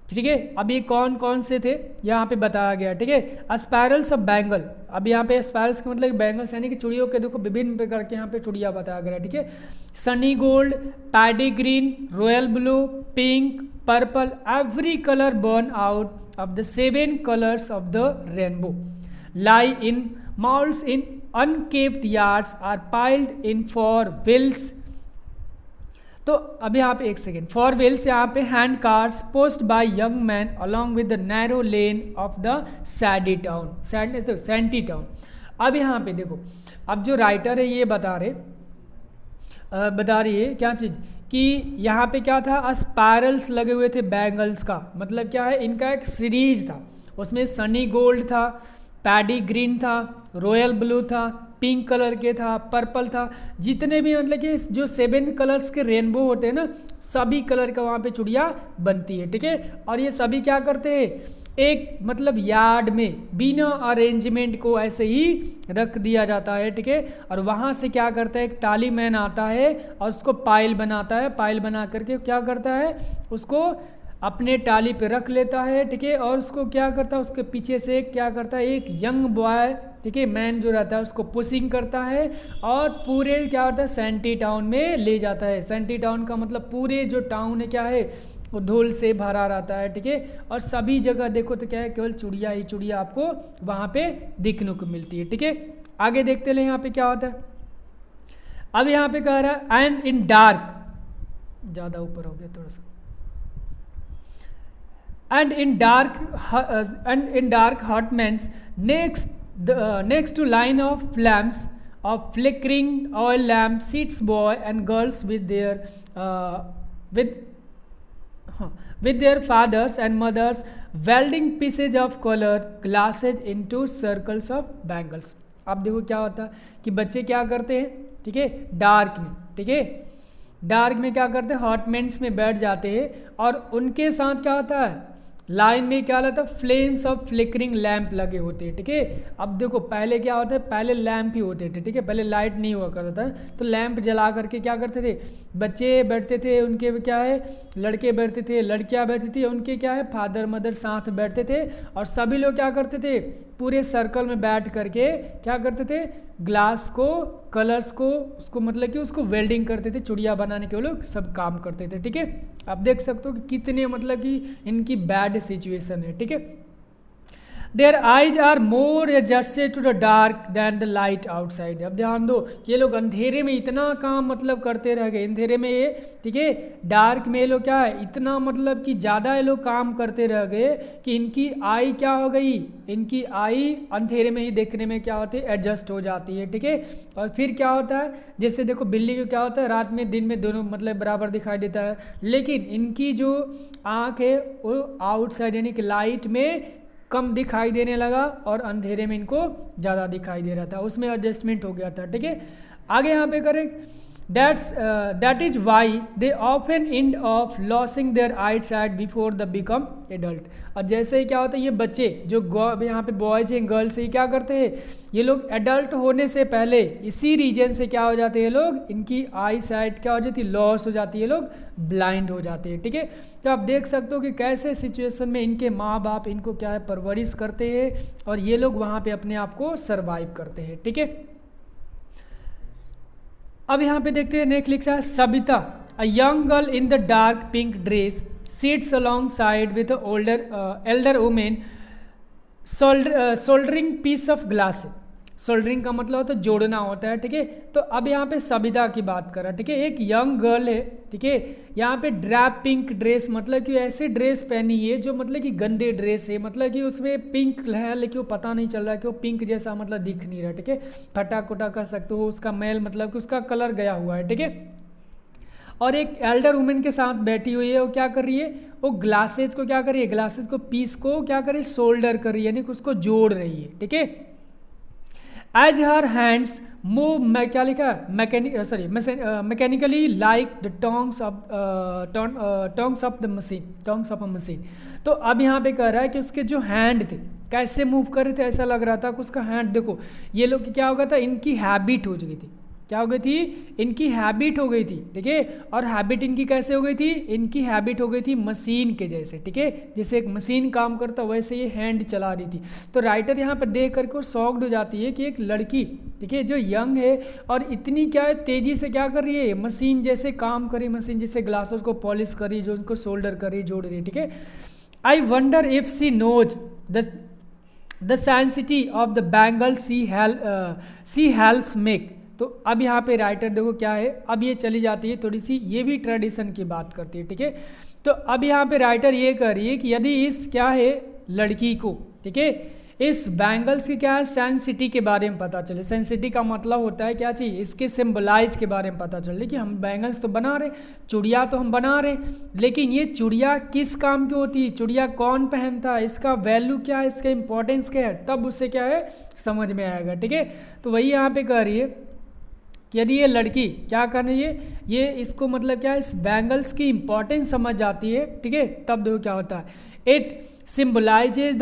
Speaker 1: ठीक है। अब ये कौन कौन से थे यहाँ पे बताया गया, ठीक है। स्पाइरल्स ऑफ बैंगल, अब यहाँ पे स्पाइरल्स का मतलब बैंगल्स यानी कि चूड़ियों के देखो विभिन्न प्रकार के यहाँ पे चूड़ियाँ बताया गया, ठीक है। Sunny gold, paddy green, royal blue, pink, purple, every colour born out of the 7 colours of the rainbow lie in mounds in unkempt yards are piled in four wheels. तो अब यहाँ पे एक सेकेंड, फॉर व्हील्स यहाँ पे hand cars post by young man along with the narrow lane of the shady town, shanty town. अब यहाँ पे देखो, अब जो राइटर है ये बता रही है क्या चीज़, कि यहाँ पे क्या था, स्पायरल्स लगे हुए थे बैंगल्स का, मतलब क्या है, इनका एक सीरीज था, उसमें सनी गोल्ड था, पैडी ग्रीन था, रॉयल ब्लू था, पिंक कलर के था, पर्पल था, जितने भी मतलब कि जो 7 कलर्स के रेनबो होते हैं ना, सभी कलर का वहाँ पे चूड़िया बनती है, ठीक है। और ये सभी क्या करते हैं, एक मतलब यार्ड में बिना अरेंजमेंट को ऐसे ही रख दिया जाता है, ठीक है। और वहाँ से क्या करता है, एक टाली मैन आता है और उसको पाइल बनाता है, पाइल बना करके क्या करता है, उसको अपने टाली पे रख लेता है, ठीक है। और उसको क्या करता है, उसके पीछे से क्या करता है, एक यंग बॉय, ठीक है, मैन जो रहता है उसको पुशिंग करता है और पूरे क्या होता है, सैंटी टाउन में ले जाता है। सैंटी टाउन का मतलब पूरे जो टाउन है क्या है, वो धूल से भरा रहता है, ठीक है। और सभी जगह देखो तो क्या है, केवल चिड़िया ही चिड़िया आपको वहाँ पे दिखने को मिलती है, ठीक है। आगे देखते ले यहाँ पे क्या होता है। अब यहाँ पे कह रहा है एंड इन डार्क, ज़्यादा ऊपर हो गया थोड़ा सा, and in dark hutments next to line of lamps of flickering oil lamp sits boy and girls with their fathers and mothers welding pieces of colored glasses into circles of bangles। अब देखो क्या होता है कि बच्चे क्या करते हैं, ठीक है, डार्क में, ठीक है, डार्क में क्या करते हैं, हॉटमेंट्स में बैठ जाते हैं और उनके साथ क्या होता है, लाइन में क्या रहता है, फ्लेम्स ऑफ फ्लिकरिंग लैंप लगे होते हैं, ठीक है। अब देखो पहले क्या होता है, पहले लैंप ही होते थे, ठीक है, पहले लाइट नहीं हुआ करता था, तो लैंप जला करके क्या करते थे, बच्चे बैठते थे, उनके क्या है, लड़के बैठते थे, लड़कियां बैठती थी, उनके क्या है, फादर मदर साथ बैठते थे और सभी लोग क्या करते थे, पूरे सर्कल में बैठ करके क्या करते थे, ग्लास को, कलर्स को, उसको मतलब कि उसको वेल्डिंग करते थे, चूड़िया बनाने के वो लोग सब काम करते थे, ठीक है। आप देख सकते हो कि कितने मतलब कि इनकी बैड सिचुएशन है, ठीक है। Their eyes are more adjusted to the dark than the light outside. अब ध्यान दो, ये लोग अंधेरे में इतना काम मतलब करते रह गए, अंधेरे में ये, ठीक है, डार्क में ये लोग क्या है, इतना मतलब कि ज़्यादा ये लोग काम करते रह गए कि इनकी आई क्या हो गई, इनकी आई अंधेरे में ही देखने में क्या होती है, एडजस्ट हो जाती है, ठीक है। और फिर क्या होता है, जैसे देखो बिल्ली को क्या होता है, रात में दिन में दोनों मतलब बराबर दिखाई देता है, लेकिन इनकी जो आँख है वो आउटसाइड यानी कि लाइट में कम दिखाई देने लगा और अंधेरे में इनको ज़्यादा दिखाई दे रहा था, उसमें एडजस्टमेंट हो गया था, ठीक है। आगे यहाँ पे करें, that is why they often end of losing their eyesight before the become adult. और जैसे ही क्या होता है, ये बच्चे जो यहाँ पे बॉयज हैं गर्ल्स हैं क्या करते हैं, ये लोग एडल्ट होने से पहले इसी रीजन से क्या हो जाते हैं, लोग इनकी आई साइट क्या हो जाती है, लॉस हो जाती है, लोग ब्लाइंड हो जाते हैं, ठीक है। तो आप देख सकते हो कि कैसे सिचुएशन में इनके माँ बाप इनको क्या है, परवरिश करते हैं और ये लोग वहाँ पे अपने आप को सर्वाइव करते हैं, ठीक है। अब यहाँ पे देखते हैं, नेक्स्ट लिखा है Sabita, a young girl in the dark pink dress sits along side with elder women soldering piece of glass. Soldering का मतलब होता है जोड़ना होता है, ठीक है। तो अब यहाँ पे सबिता की बात कर रहा है, ठीक है, एक यंग गर्ल है, ठीक है। यहाँ पे ड्रैप पिंक ड्रेस मतलब कि ऐसे ड्रेस पहनी है जो मतलब कि गंदे ड्रेस है, मतलब कि उसमें पिंक है लेकिन वो पता नहीं चल रहा है कि वो पिंक जैसा मतलब दिख नहीं रहा, ठीक है, फटा कुटा कह सकते हो, उसका मैल मतलब कि उसका कलर गया हुआ है, ठीक है। और एक एल्डर वुमेन के साथ बैठी हुई है, वो क्या कर रही है, वो ग्लासेज को क्या कर रही है, ग्लासेज को पीस को क्या कर रही है, शोल्डर कर रही है, यानी कि उसको जोड़ रही है, ठीक है। एज हर हैंड्स मूव, क्या लिखा है, mechanically like the tongs of the machine, tongs of a machine. तो अब यहाँ पे कह रहा है कि उसके जो हैंड थे कैसे मूव कर रहे थे, ऐसा लग रहा था कि उसका हैंड देखो, ये लोग क्या हो गया था, इनकी हैबिट हो गई थी, क्या हो गई थी, इनकी हैबिट हो गई थी, ठीक है। और हैबिट इनकी कैसे हो गई थी, इनकी हैबिट हो गई थी मशीन के जैसे, ठीक है, जैसे एक मशीन काम करता वैसे ये हैंड चला रही थी। तो राइटर यहाँ पर देख करके शॉक्ड हो जाती है कि एक लड़की, ठीक है, जो यंग है और इतनी क्या है तेज़ी से क्या कर रही है, मशीन जैसे काम करी, मशीन जैसे ग्लासेस को पॉलिश करी, जो उनको शोल्डर करी, जोड़ रही है, ठीक है। I wonder if she knows the sanctity of the bangle she helps make. तो अब यहाँ पे राइटर देखो क्या है, अब ये चली जाती है थोड़ी सी, ये भी ट्रेडिशन की बात करती है, ठीक है। तो अब यहाँ पे राइटर ये कह रही है कि यदि इस क्या है लड़की को, ठीक है, इस बैंगल्स की क्या है सेंसिटी के बारे में पता चले। सेंसिटी का मतलब होता है क्या चीज़, इसके सिंबलाइज के बारे में पता चले कि हम बैंगल्स तो बना रहे, चूड़िया तो हम बना रहे, लेकिन ये चूड़िया किस काम की होती है, चूड़िया कौन पहनता है, इसका वैल्यू क्या है, इसका इंपॉर्टेंस क्या है, तब उससे क्या है समझ में आएगा। ठीक है, तो वही यहाँ पे कह रही है कि यदि ये लड़की क्या कर रही है, ये इसको मतलब क्या है इस बैंगल्स की इंपॉर्टेंस समझ जाती है, ठीक है, तब देखो क्या होता है, it symbolises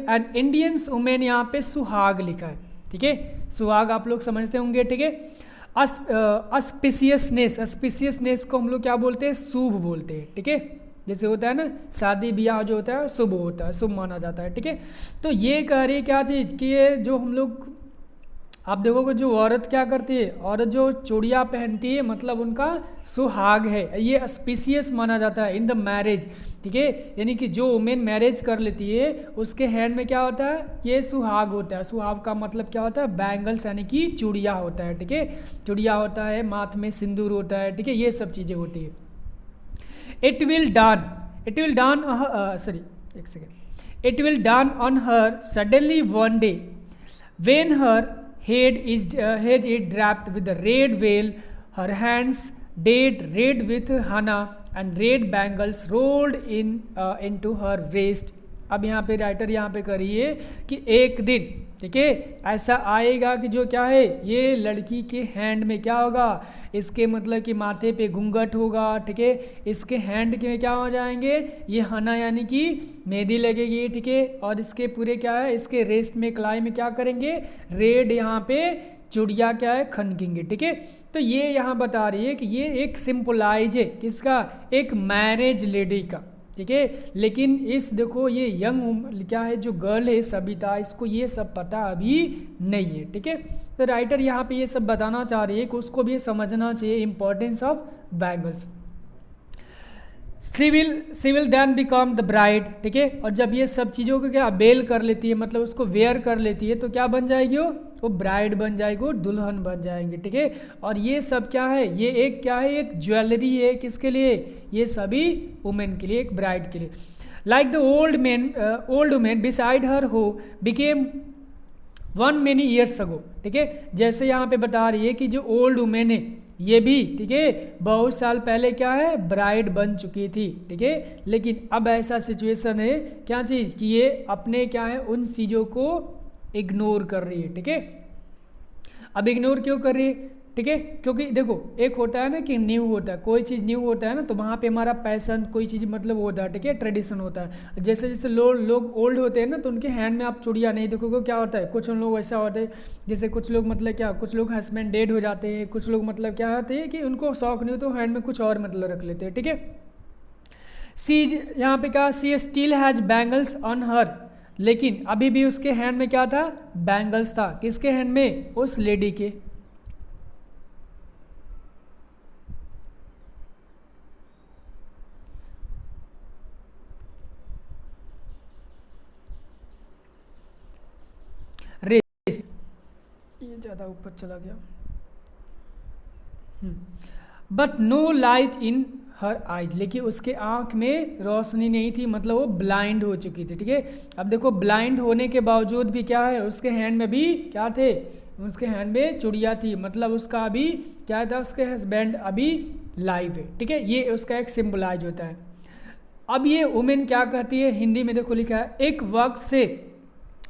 Speaker 1: an Indians women, यहाँ पे सुहाग लिखा है। ठीक है, सुहाग आप लोग समझते होंगे। ठीक है, अस्पिशियसनेस को हम लोग क्या बोलते हैं, शुभ बोलते हैं। ठीक है, जैसे होता है ना शादी ब्याह जो होता है शुभ होता है, शुभ माना जाता है। ठीक है, तो ये कह रही है क्या चीज़ कि ये जो हम लोग आप देखोगे जो औरत क्या करती है, औरत जो चूड़ियाँ पहनती है मतलब उनका सुहाग है, ये स्पीशियस माना जाता है इन द मैरिज। ठीक है, यानी कि जो वुमेन मैरिज कर लेती है उसके हैंड में क्या होता है, ये सुहाग होता है। सुहाग का मतलब क्या होता है, बैंगल्स यानी कि चूड़िया होता है। ठीक है, चूड़िया होता है, माथ में सिंदूर होता है। ठीक है, ये सब चीज़ें होती है। It will dawn on her suddenly one day when her head is draped with a red veil, her hands dyed red with henna and red bangles rolled into her waist। अब यहाँ पे राइटर यहाँ पे करिए कि एक दिन, ठीक है, ऐसा आएगा कि जो क्या है, ये लड़की के हैंड में क्या होगा, इसके मतलब कि माथे पे घूंघट होगा। ठीक है, इसके हैंड के क्या हो जाएंगे, ये हना यानी कि मेहंदी लगेगी। ठीक है, और इसके पूरे क्या है, इसके रेस्ट में कलाई में क्या करेंगे, रेड यहाँ पे चूड़िया क्या है खनकेंगे। ठीक है, तो ये यहाँ बता रही है कि ये एक सिंपलाइज है किसका, एक मैरिज लेडी का। ठीक है, लेकिन इस देखो ये यंग क्या है जो गर्ल है सबिता, इसको ये सब पता अभी नहीं है। ठीक है, तो राइटर यहाँ पे ये सब बताना चाह रही है कि उसको भी समझना चाहिए importance of bangles. She will then become the bride. ठीक है, और जब ये सब चीज़ों को क्या बेल कर लेती है, मतलब उसको वेयर कर लेती है, तो क्या बन जाएगी वो ब्राइड बन जाएगी, वो दुल्हन बन जाएंगे। ठीक है, और ये सब क्या है, ये एक क्या है, एक ज्वेलरी है किसके लिए, ये सभी वुमेन के लिए, एक ब्राइड के लिए। Like the old women beside her who became one many years ago. ठीक है, जैसे यहाँ पे बता रही है कि जो ओल्ड वुमेन है ये भी, ठीक है, बहुत साल पहले क्या है ब्राइड बन चुकी थी। ठीक है, लेकिन अब ऐसा सिचुएशन है क्या चीज़ कि ये अपने क्या है उन चीज़ों को इग्नोर कर रही है। ठीक है, अब इग्नोर क्यों कर रही है, ठीक है, क्योंकि देखो एक होता है ना कि न्यू होता है, कोई चीज़ न्यू होता है ना तो वहाँ पे हमारा पैसन कोई चीज़ मतलब होता है। ठीक है, ट्रेडिशन होता है। जैसे जैसे लोग ओल्ड होते हैं ना तो उनके हैंड में आप चूड़ियाँ नहीं देखोगे, क्या होता है, कुछ उन लोग ऐसा होता है जैसे कुछ लोग मतलब क्या, कुछ लोग हस्बैंड डेड हो जाते हैं, कुछ लोग मतलब क्या होते हैं कि उनको शौक नहीं हो तो हैंड में कुछ और मतलब रख लेते हैं। ठीक है, सी यहाँ पे क्या, she still has bangles on her, लेकिन अभी भी उसके हैंड में क्या था, बैंगल्स था। किसके हैंड में, उस लेडी के। ये ज़्यादा ऊपर चला गया। But no light in her eyes, लेकिन उसके आँख में रोशनी नहीं थी, मतलब वो ब्लाइंड हो चुकी थी। ठीक है, अब देखो ब्लाइंड होने के बावजूद भी क्या है, उसके हैंड में भी क्या थे, उसके हैंड में चूड़िया थी, मतलब उसका अभी क्या था, उसके हस्बैंड अभी लाइव है। ठीक है, ये उसका एक सिंबलाइज होता है। अब ये वुमेन क्या कहती है, हिंदी में देखो लिखा है, एक वक्त से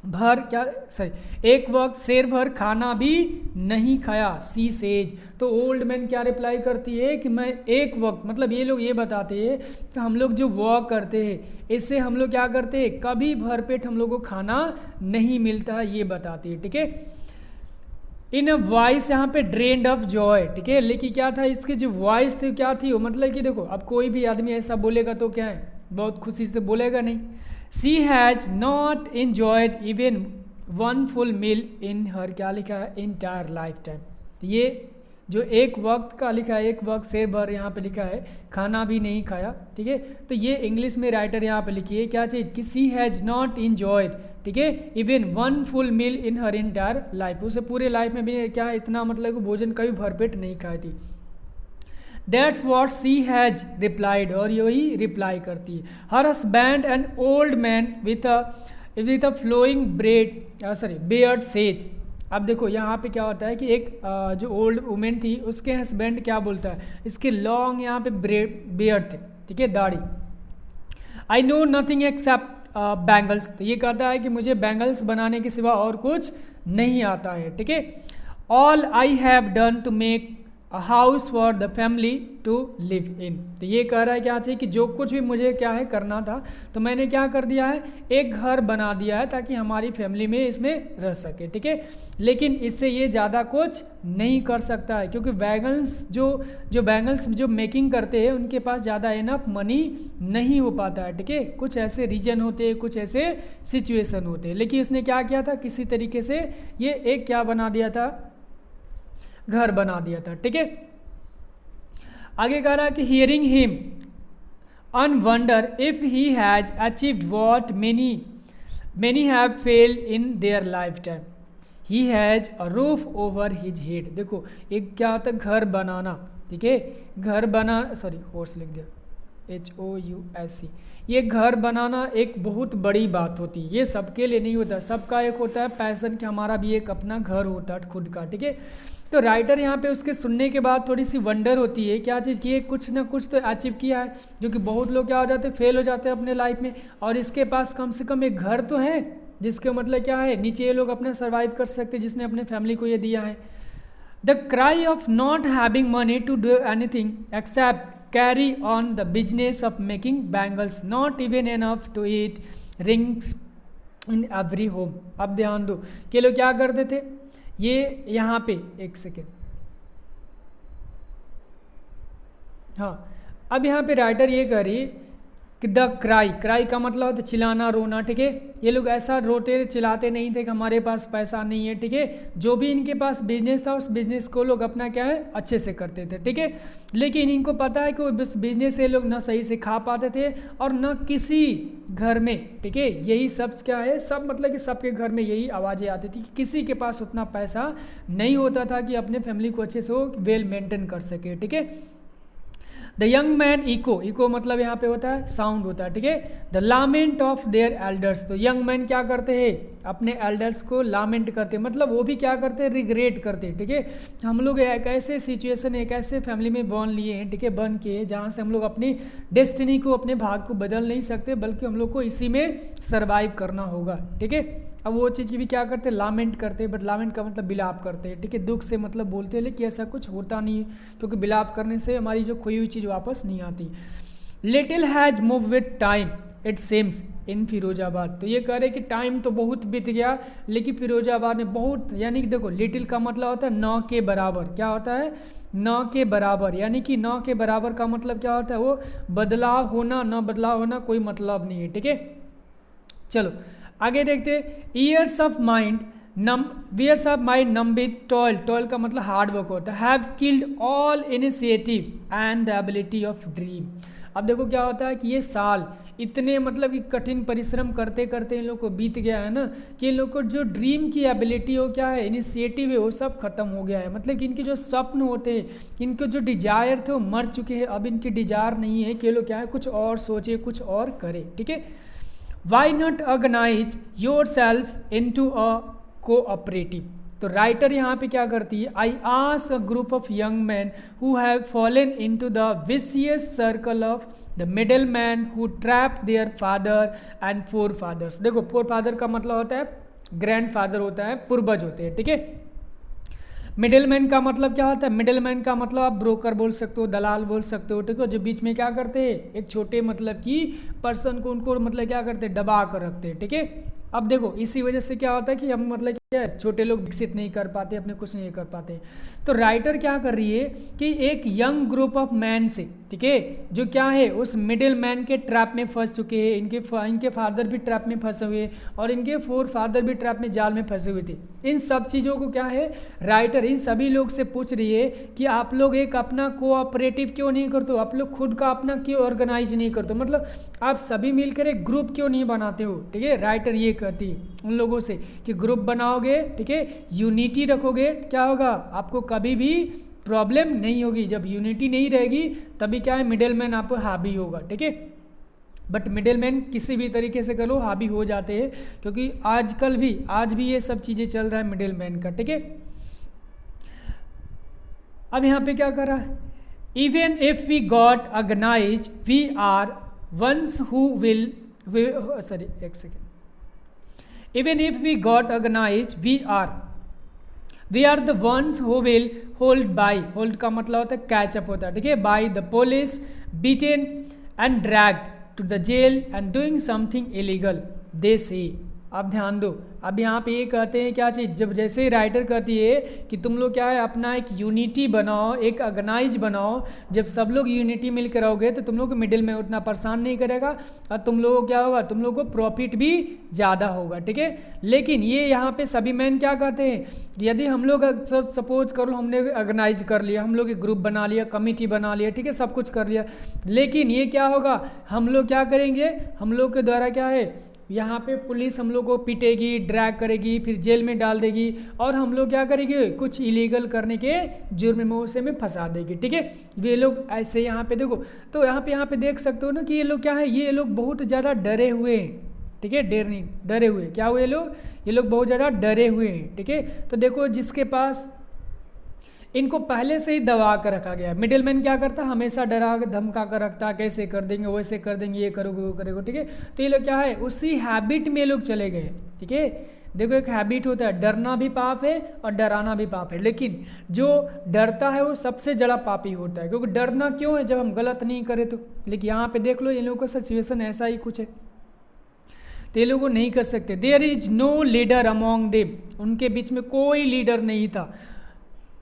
Speaker 1: भर क्या सॉरी एक वक्त शेर भर खाना भी नहीं खाया, सी सेज। तो ओल्ड मैन क्या रिप्लाई करती है कि मैं एक वक्त, मतलब ये लोग ये बताते हैं कि हम लोग जो वॉक करते हैं इससे हम लोग क्या करते हैं, कभी भरपेट हम लोग को खाना नहीं मिलता है, ये बताती है। ठीक है, इन अ वॉइस यहाँ पे ड्रेन्ड ऑफ जॉय। ठीक है, लेकिन क्या था इसकी जो वॉइस थी क्या थी वो, मतलब कि देखो अब कोई भी आदमी ऐसा बोलेगा तो क्या है, बहुत खुशी से बोलेगा नहीं। She has not enjoyed even one full meal in her क्या लिखा है, इंटायर लाइफ टाइम। ये जो एक वक्त का लिखा है, एक वक्त से भर यहाँ पे लिखा है, खाना भी नहीं खाया। ठीक है, तो ये इंग्लिश में राइटर यहाँ पे लिखी है क्या चीज़ कि शी हैज़ नॉट एन्जॉयड, ठीक है, even one full meal in her entire life, उसे पूरे लाइफ में भी क्या इतना मतलब भोजन कभी भरपेट नहीं खाई थी। That's what she has replied, और यही रिप्लाई करती है। Her husband an old man with a if the flowing beard says. अब देखो यहाँ पे क्या होता है कि एक जो ओल्ड वुमेन थी उसके हस्बैंड क्या बोलता है, इसके लॉन्ग यहाँ पे बियर्ड थे, ठीक है, दाढ़ी। I know nothing accept bangles, तो ये कहता है कि मुझे बैंगल्स बनाने के सिवा और कुछ नहीं आता है, ठीक है। All I have done to make a house for the family to live in, तो ये कह रहा है क्या चाहिए कि जो कुछ भी मुझे क्या है करना था तो मैंने क्या कर दिया है, एक घर बना दिया है ताकि हमारी फैमिली में इसमें रह सके, ठीक है। लेकिन इससे ये ज़्यादा कुछ नहीं कर सकता है क्योंकि बैंगल्स जो मेकिंग करते हैं उनके पास ज़्यादा इनफ मनी नहीं हो पाता है, ठीक है। कुछ ऐसे रीजन होते हैं, कुछ ऐसे सिचुएशन होते हैं, लेकिन इसने क्या किया था, किसी तरीके से ये एक क्या बना दिया था, घर बना दिया था, ठीक है। आगे कह रहा है कि hearing him one wonder if he has achieved what many have failed in their lifetime, he has a roof over his head. देखो एक क्या होता है, घर बनाना, ठीक है, हॉर्स लिख दिया, HOUSE। ये घर बनाना एक बहुत बड़ी बात होती है, ये सबके लिए नहीं होता, सबका एक होता है पैशन कि हमारा भी एक अपना घर होता है खुद का, ठीक है। तो राइटर यहाँ पे उसके सुनने के बाद थोड़ी सी वंडर होती है, क्या चीज़ की, कुछ ना कुछ तो अचीव किया है, जो कि बहुत लोग क्या हो जाते हैं, फेल हो जाते हैं अपने लाइफ में, और इसके पास कम से कम एक घर तो है जिसके मतलब क्या है, नीचे ये लोग अपना सर्वाइव कर सकते हैं, जिसने अपने फैमिली को ये दिया है। The cry of not having money to do anything except carry on the business of making bangles, not even enough to eat rings in every home. अब ध्यान दो कि लोग क्या करते थे, ये यहाँ पे एक सेकेंड, हाँ, अब यहाँ पे राइटर ये कह रही है कि द क्राई का मतलब होता है चिल्लाना रोना, ठीक है। ये लोग ऐसा रोते चिल्लाते नहीं थे कि हमारे पास पैसा नहीं है, ठीक है। जो भी इनके पास बिजनेस था उस बिजनेस को लोग अपना क्या है अच्छे से करते थे, ठीक है। लेकिन इनको पता है कि उस बिजनेस से लोग ना सही से खा पाते थे और न किसी घर में, ठीक है, यही सब क्या है, सब मतलब कि सबके घर में यही आवाज़ें आती थी कि किसी के पास उतना पैसा नहीं होता था कि अपने फैमिली को अच्छे से वो वेल मेंटेन कर सके, ठीक है। द यंग मैन इको मतलब यहाँ पे होता है साउंड होता है, ठीक है। द लामेंट ऑफ देयर एल्डर्स, तो यंग मैन क्या करते हैं, अपने एल्डर्स को लामेंट करते हैं, मतलब वो भी क्या करते हैं, रिग्रेट करते हैं, ठीक है। हम लोग एक ऐसे सिचुएशन, एक ऐसे फैमिली में बॉर्न लिए हैं, ठीक है, बन के जहाँ से हम लोग अपनी डेस्टिनी को, अपने भाग को बदल नहीं सकते, बल्कि हम लोग को इसी में सर्वाइव करना होगा, ठीक है। अब वो चीज़ की भी क्या करते हैं, लामेंट करते हैं, बट लामेंट का मतलब बिलाप करते हैं, ठीक है, दुख से मतलब बोलते हैं, लेकिन ऐसा कुछ होता नहीं है क्योंकि बिलाप करने से हमारी जो खोई हुई चीज़ वापस नहीं आती। Little has move with time it seems in Firozabad, तो ये कह रहे कि टाइम तो बहुत बीत गया लेकिन फिरोजाबाद में बहुत, यानी कि देखो लिटिल का मतलब होता है न के बराबर, क्या होता है, न के बराबर, यानी कि न के बराबर का मतलब क्या होता है, वो बदलाव होना, न बदलाव होना कोई मतलब नहीं है, ठीक है। चलो आगे देखते, years of mind numb with toil का मतलब हार्ड वर्क होता है, have killed all initiative and the ability of dream. अब देखो क्या होता है कि ये साल इतने मतलब कि कठिन परिश्रम करते करते इन लोग को बीत गया है ना, कि इन लोग को जो ड्रीम की एबिलिटी हो, क्या है, इनिशिएटिव है, वो सब खत्म हो गया है। मतलब कि इनके जो स्वप्न होते हैं, इनके जो डिजायर थे वो मर चुके हैं, अब इनके डिजायर नहीं है कि ये लोग क्या है कुछ और सोचे, कुछ और करे, ठीक है। Why not organise yourself into a cooperative, तो राइटर यहाँ पे क्या करती है, I ask a group of young man who have fallen into the vicious circle of the middleman who trap their father and forefathers. देखो फोर फादर का मतलब होता है ग्रैंड फादर होता है, पूर्वज होते हैं, ठीक है। मिडिल मैन का मतलब क्या होता है, मिडिल मैन का मतलब आप ब्रोकर बोल सकते हो, दलाल बोल सकते हो, ठीक है, जो बीच में क्या करते हैं, एक छोटे मतलब कि पर्सन को उनको मतलब क्या करते हैं, दबा कर रखते हैं, ठीक है। अब देखो इसी वजह से क्या होता है कि हम मतलब क्या छोटे लोग विकसित नहीं कर पाते, अपने कुछ नहीं कर पाते। तो राइटर क्या कर रही है कि एक यंग ग्रुप ऑफ मैन से, ठीक है, जो क्या है उस मिडिल मैन के ट्रैप में फंस चुके हैं, इनके फादर भी ट्रैप में फंसे हुए और इनके फोर फादर भी ट्रैप में जाल में फंसे हुए थे। इन सब चीज़ों को क्या है राइटर इन सभी लोग से पूछ रही है कि आप लोग एक अपना कोऑपरेटिव क्यों नहीं करते हो, आप लोग खुद का अपना क्यों ऑर्गेनाइज नहीं करते हो, मतलब आप सभी मिलकर एक ग्रुप क्यों नहीं बनाते हो, ठीक है। राइटर ये कहती है उन लोगों से कि ग्रुप बनाओगे, ठीक है, यूनिटी रखोगे, क्या होगा, आपको कभी भी प्रॉब्लम नहीं होगी। जब यूनिटी नहीं रहेगी तभी क्या है मिडिल मैन आप पर हावी होगा, ठीक है। बट मिडिल मैन किसी भी तरीके से करो हावी हो जाते हैं, क्योंकि आज भी ये सब चीज़ें चल रहा है मिडिल मैन का, ठीक है। अब यहाँ पे क्या कर रहा है, even if we got organise we are ones who will, sorry एक second, even if we got organise we are the ones who will hold by, hold का मतलब होता है कैचअप होता है, ठीक है, by the police, beaten and dragged to the jail and doing something illegal they say. अब ध्यान दो, अब यहाँ पे ये कहते हैं क्या चीज़, जब जैसे राइटर कहती है कि तुम लोग क्या है अपना एक यूनिटी बनाओ, एक ऑर्गेनाइज बनाओ, जब सब लोग यूनिटी मिलकर रहोगे तो तुम लोग को मिडिल में उतना परेशान नहीं करेगा और तुम लोगों को क्या होगा, तुम लोग को प्रॉफिट भी ज़्यादा होगा, ठीक है। लेकिन ये यहाँ पे सभी मैन क्या कहते हैं, यदि हम लोग सपोज करो हमने ऑर्गेनाइज कर लिया, हम लोग एक ग्रुप बना लिया, कमिटी बना लिया, ठीक है, सब कुछ कर लिया, लेकिन ये क्या होगा, हम लोग क्या करेंगे, हम लोग के द्वारा क्या है, यहाँ पे पुलिस हम लोग को पीटेगी, ड्रैग करेगी, फिर जेल में डाल देगी और हम लोग क्या करेंगे, कुछ इलीगल करने के जुर्म में उसे में फंसा देगी, ठीक है। ये लोग ऐसे यहाँ पे देखो, तो यहाँ पे देख सकते हो ना कि ये लोग क्या है, ये लोग बहुत ज़्यादा डरे हुए हैं, ठीक है, डरे हुए क्या हुए ये लोग बहुत ज़्यादा डरे हुए हैं, ठीक है। तो देखो जिसके पास इनको पहले से ही दबा कर रखा गया, मिडिल मैन क्या करता है, हमेशा डरा के धमका कर रखता है, कैसे कर देंगे, वैसे कर देंगे, ये करोगे वो करोगे, ठीक है। तो ये लोग क्या है, उसी हैबिट में लोग चले गए, ठीक है। देखो एक हैबिट होता है, डरना भी पाप है और डराना भी पाप है, लेकिन जो डरता है वो सबसे बड़ा पापी होता है, क्योंकि डरना क्यों है, जब हम गलत नहीं करें तो। लेकिन यहाँ पे देख लो ये लोगों का सिचुएशन ऐसा ही कुछ है, तो ये लोग नहीं कर सकते। There is no leader among them, उनके बीच में कोई लीडर नहीं था।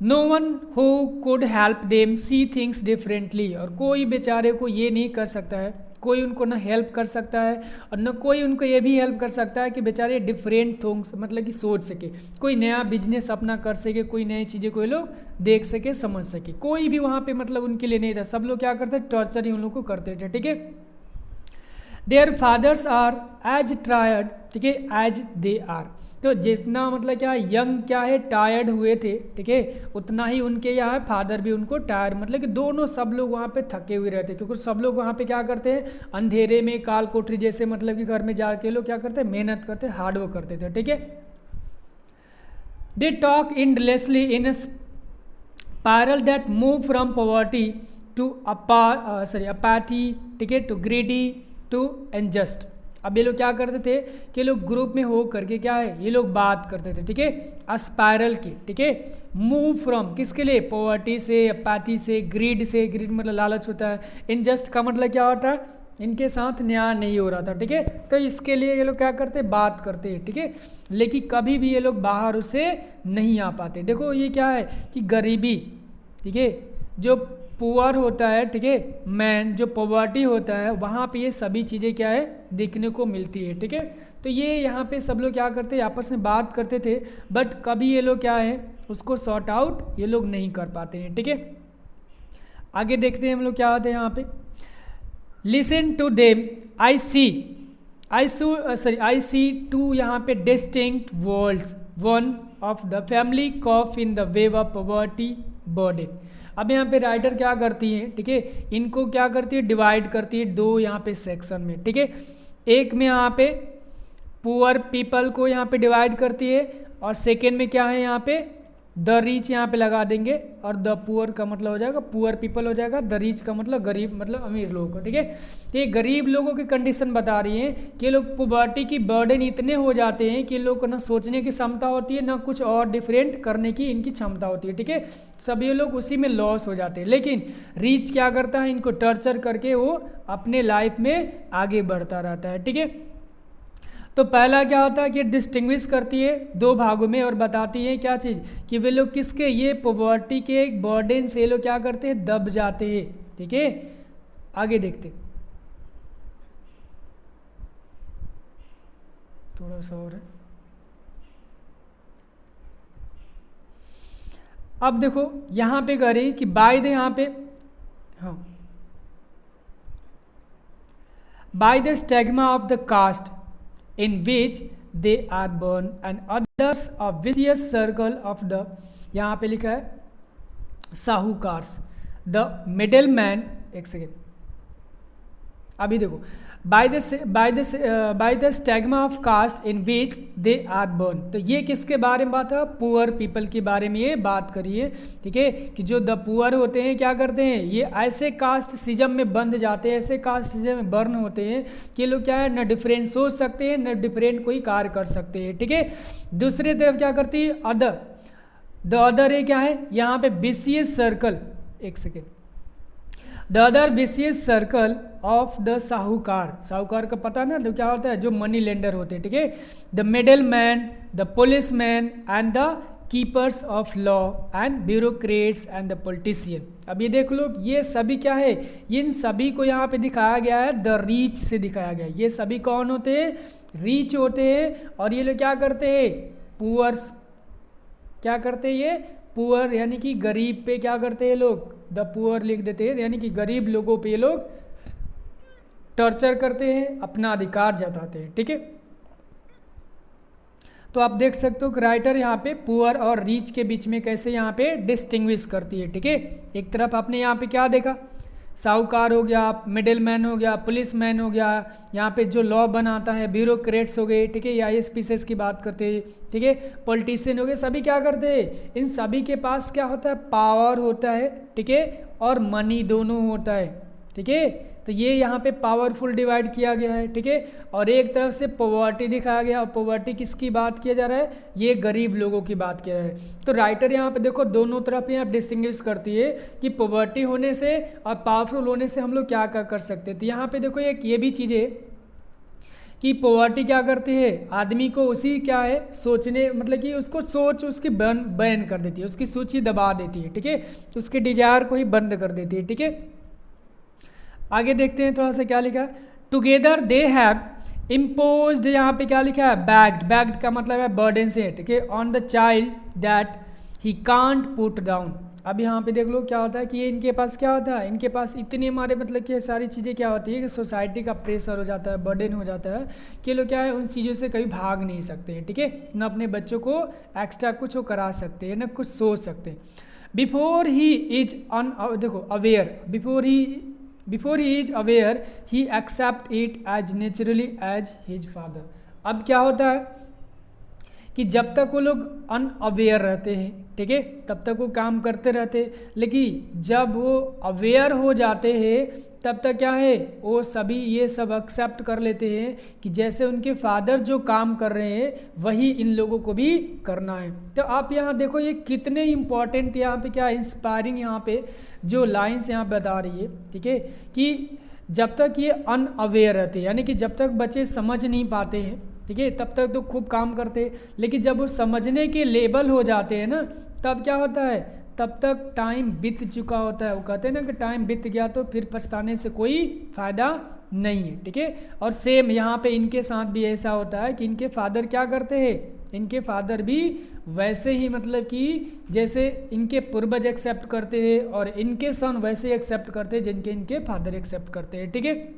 Speaker 1: No one who could help them see things differently, और कोई बेचारे को ये नहीं कर सकता है, कोई उनको ना हेल्प कर सकता है और न कोई उनको ये भी हेल्प कर सकता है कि बेचारे डिफरेंट थिंग्स मतलब कि सोच सके, कोई नया बिजनेस अपना कर सके, कोई नई चीज़ें कोई लोग देख सके, समझ सके, कोई भी वहाँ पे मतलब उनके लिए नहीं था। सब लोग क्या करते, टॉर्चर ही उन लोग को करते थे, ठीक है। Their fathers are as tired, ठीक है, एज दे आर, तो जितना मतलब क्या यंग क्या है टायर्ड हुए थे, ठीक है, उतना ही उनके यहाँ फादर भी उनको टायर्ड, मतलब कि दोनों सब लोग वहाँ पे थके हुए रहते, क्योंकि सब लोग वहाँ पे क्या करते हैं, अंधेरे में काल कोठरी जैसे मतलब कि घर में जाके लोग क्या करते हैं, मेहनत करते, हार्ड वर्क करते थे, ठीक है। They talk endlessly in a spiral that move from poverty to apathy, ठीक है, टू ग्रीडी टू एनजस्ट। अब ये लोग क्या करते थे कि लोग ग्रुप में हो करके क्या है, ये लोग बात करते थे, ठीक है, स्पायरल की, ठीक है, मूव फ्रॉम किसके लिए, पॉवर्टी से, अपैथी से, ग्रीड से, ग्रीड मतलब लालच होता है, इनजस्ट का मतलब क्या होता है, इनके साथ न्याय नहीं हो रहा था, ठीक है। तो इसके लिए ये लोग क्या करते, बात करते हैं, ठीक है, लेकिन कभी भी ये लोग बाहर उससे नहीं आ पाते। देखो ये क्या है कि गरीबी, ठीक है, जो पुअर होता है, ठीक है, मैन जो पॉवर्टी होता है, वहाँ पे ये सभी चीज़ें क्या है देखने को मिलती है, ठीक है। तो ये यहाँ पे सब लोग क्या करते हैं, आपस में बात करते थे, बट कभी ये लोग क्या है उसको सॉर्ट आउट ये लोग नहीं कर पाते हैं, ठीक है। आगे देखते हैं हम लोग क्या होते हैं यहाँ पे, listen to them I see two यहाँ पे distinct worlds, one of the family cough in the wave of poverty burden. अब यहाँ पे राइटर क्या करती है, ठीक है, इनको क्या करती है, डिवाइड करती है दो यहाँ पे सेक्शन में, ठीक है। एक में यहाँ पे पुअर पीपल को यहाँ पे डिवाइड करती है और सेकेंड में क्या है यहाँ पे द रीच यहाँ पे लगा देंगे, और द पुअर का मतलब हो जाएगा पुअर पीपल हो जाएगा, द रीच का मतलब गरीब मतलब अमीर लोगों को, ठीक है। ये गरीब लोगों की कंडीशन बता रही है कि लोग पॉवर्टी की बर्डन इतने हो जाते हैं कि लोग को ना सोचने की क्षमता होती है, ना कुछ और डिफरेंट करने की इनकी क्षमता होती है, ठीक है। सभी लोग उसी में लॉस हो जाते हैं, लेकिन रीच क्या करता है, इनको टॉर्चर करके वो अपने लाइफ में आगे बढ़ता रहता है, ठीक है। तो पहला क्या होता है कि डिस्टिंग्विश करती है दो भागों में और बताती है क्या चीज़ कि वे लोग किसके, ये पॉवर्टी के बर्डन से लोग क्या करते हैं, दब जाते हैं, ठीक है। आगे देखते थोड़ा सा और है। अब देखो यहाँ पे कह रही कि बाय द यहाँ पे, हाँ, by the stigma of the caste in which they are born and others a vicious circle of the, यहाँ पे लिखा है साहूकार्स, द मिडिल मैन, एक सेकेंड, अभी देखो by the stigma of caste in which they are burn. तो ये किसके बारे में बात है? पुअर पीपल के बारे में ये बात करिए, ठीक है, कि जो द पुअर होते हैं क्या करते हैं, ये ऐसे कास्ट सिजम में बंध जाते हैं, ऐसे कास्ट सिजम में बर्न होते हैं कि लोग क्या है, न डिफरेंट सोच सकते हैं, न डिफरेंट कोई कार्य कर सकते हैं, ठीक है। दूसरी तरफ क्या करती है? अदर। द अदर है क्या है यहाँ पे? विशियस सर्कल, एक second, the other vicious circle of the साहूकार। साहूकार का पता ना तो क्या होता है? जो मनी लेंडर होते हैं, ठीक है। The middle man, the police man and the keepers of law and bureaucrats and the politician. अब ये देख लो, ये सभी क्या है? इन सभी को यहाँ पे दिखाया गया है द रीच से दिखाया गया है। ये सभी कौन होते हैं? रीच होते हैं। और ये लोग क्या करते हैं? पुअर्स। क्या करते हैं ये? पुअर यानी कि गरीब पे क्या करते हैं लोग? द पुअर लिख देते हैं, यानी कि गरीब लोगों पे ये लोग टॉर्चर करते हैं, अपना अधिकार जताते हैं, ठीक है। तो आप देख सकते हो कि राइटर यहाँ पे पुअर और रीच के बीच में कैसे यहाँ पे डिस्टिंग्विश करती है, ठीक है। एक तरफ आपने यहाँ पे क्या देखा? साहूकार हो गया, मिडिल मैन हो गया, पुलिस मैन हो गया, यहाँ पे जो लॉ बनाता है, ब्यूरोक्रेट्स हो गए, ठीक है, या ISPs की बात करते हैं, ठीक है, पॉलिटिशियन हो गए, सभी क्या करते हैं? इन सभी के पास क्या होता है? पावर होता है, ठीक है, और मनी दोनों होता है, ठीक है। तो ये यहाँ पे पावरफुल डिवाइड किया गया है, ठीक है। और एक तरफ से पॉवर्टी दिखाया गया, और पॉवर्टी किसकी बात किया जा रहा है? ये गरीब लोगों की बात किया जा रहा है। तो राइटर यहाँ पे देखो दोनों तरफ यहाँ डिस्टिंग्विश करती है कि पॉवर्टी होने से और पावरफुल होने से हम लोग क्या क्या कर सकते हैं। तो यहाँ पे देखो एक ये भी चीज़ है कि पॉवर्टी क्या करती है? आदमी को उसी क्या है सोचने, मतलब कि उसको सोच उसकी बैन कर देती है, उसकी सूची दबा देती है, ठीक है, उसके डिजायर को ही बंद कर देती है, ठीक है। आगे देखते हैं थोड़ा सा क्या लिखा है। टुगेदर दे हैव इम्पोज्ड, यहाँ पे क्या लिखा है? बैग्ड। बैग्ड का मतलब है बर्डन से, ठीक है, on the child that he can't put down. अब यहाँ पे देख लो क्या होता है कि ये इनके पास क्या होता है? इनके पास इतनी हमारे मतलब कि सारी चीज़ें क्या होती है कि सोसाइटी का प्रेशर हो जाता है, बर्डन हो जाता है कि लोग क्या है उन चीज़ों से कभी भाग नहीं सकते हैं, ठीक है, ना अपने बच्चों को एक्स्ट्रा कुछ वो करा सकते हैं, ना कुछ सोच सकते हैं। बिफोर ही इज देखो aware, before he is aware he accept it as naturally as his father. अब क्या होता है कि जब तक वो लोग अनअवेयर रहते हैं, ठीक है, तब तक वो काम करते रहते हैं, लेकिन जब वो अवेयर हो जाते हैं तब तक क्या है, वो सभी ये सब एक्सेप्ट कर लेते हैं कि जैसे उनके फादर जो काम कर रहे हैं वही इन लोगों को भी करना है। तो आप यहाँ देखो ये कितने इम्पॉर्टेंट यहाँ पे क्या इंस्पायरिंग यहाँ पे जो लाइन्स यहाँ बता रही है, ठीक है, कि जब तक ये अनअवेयर रहते हैं, यानी कि जब तक बच्चे समझ नहीं पाते हैं, ठीक है, तब तक तो खूब काम करते हैं, लेकिन जब वो समझने के लेवल हो जाते हैं ना, तब क्या होता है, तब तक टाइम बीत चुका होता है। वो कहते हैं ना कि टाइम बीत गया तो फिर पछताने से कोई फ़ायदा नहीं है, ठीक है। और सेम यहाँ पे इनके साथ भी ऐसा होता है कि इनके फादर क्या करते हैं, इनके फादर भी वैसे ही मतलब कि जैसे इनके पूर्वज एक्सेप्ट करते हैं और इनके सन वैसे ही एक्सेप्ट करते हैं जिनके इनके फादर एक्सेप्ट करते हैं, ठीक है।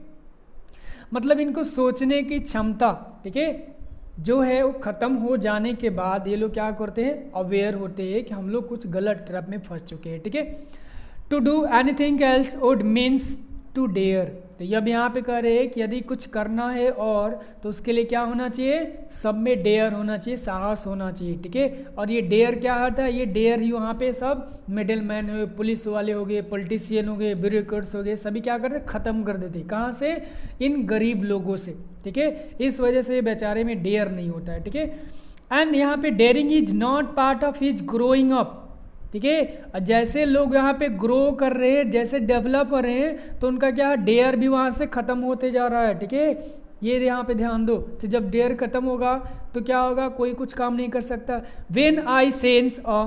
Speaker 1: मतलब इनको सोचने की क्षमता, ठीक है, जो है वो ख़त्म हो जाने के बाद ये लोग क्या करते हैं, अवेयर होते हैं कि हम लोग कुछ गलत ट्रैप में फंस चुके हैं, ठीक है। To do anything else would means to dare. तो अब यहाँ पे कह रहे हैं कि यदि कुछ करना है और तो उसके लिए क्या होना चाहिए, सब में डेयर होना चाहिए, साहस होना चाहिए, ठीक है। और ये डेयर क्या होता है, ये डेयर यहाँ पे सब मिडिल मैन हो गए, पुलिस वाले हो गए, पॉलिटिशियन हो गए, ब्यूरोक्रेट्स हो गए, सभी क्या करते, ख़त्म कर देते। कहाँ से, इन गरीब लोगों से, ठीक है। इस वजह से बेचारे में डेयर नहीं होता है, ठीक है। एंड यहाँ पे daring is not part of his growing up, ठीक है। जैसे लोग यहाँ पे ग्रो कर रहे हैं, जैसे डेवलप हो रहे हैं, तो उनका क्या डेयर भी वहाँ से ख़त्म होते जा रहा है, ठीक है। ये यहाँ पे ध्यान दो, तो जब डेयर ख़त्म होगा तो क्या होगा, कोई कुछ काम नहीं कर सकता। When I sense a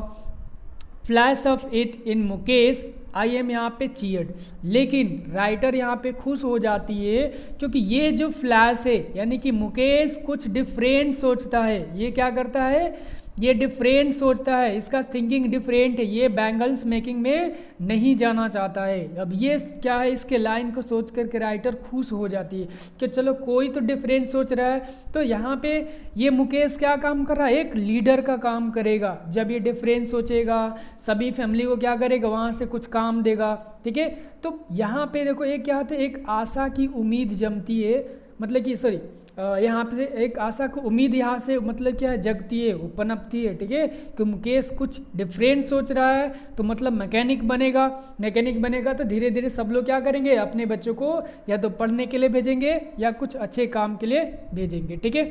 Speaker 1: flash of it in Mukesh I am यहाँ पे चीयर्ड। लेकिन राइटर यहाँ पे खुश हो जाती है क्योंकि ये जो फ्लैश है, यानी कि मुकेश कुछ डिफरेंट सोचता है। ये क्या करता है, ये डिफरेंट सोचता है, इसका थिंकिंग डिफरेंट है, ये बैंगल्स मेकिंग में नहीं जाना चाहता है। अब ये क्या है, इसके लाइन को सोच करके राइटर खुश हो जाती है कि चलो कोई तो डिफरेंट सोच रहा है। तो यहाँ पे ये मुकेश क्या काम कर रहा है, एक लीडर का काम करेगा। जब ये डिफरेंट सोचेगा, सभी फैमिली को क्या करेगा, वहाँ से कुछ काम देगा, ठीक है। तो यहाँ पे देखो एक क्या होता है, एक आशा की उम्मीद जमती है, मतलब कि सॉरी यहाँ पे से एक आशा को उम्मीद यहाँ से मतलब क्या है, जगती है, वो पनपती है, ठीक है। कि मुकेश कुछ डिफरेंट सोच रहा है तो मतलब मैकेनिक बनेगा, मैकेनिक बनेगा तो धीरे धीरे सब लोग क्या करेंगे, अपने बच्चों को या तो पढ़ने के लिए भेजेंगे या कुछ अच्छे काम के लिए भेजेंगे, ठीक है।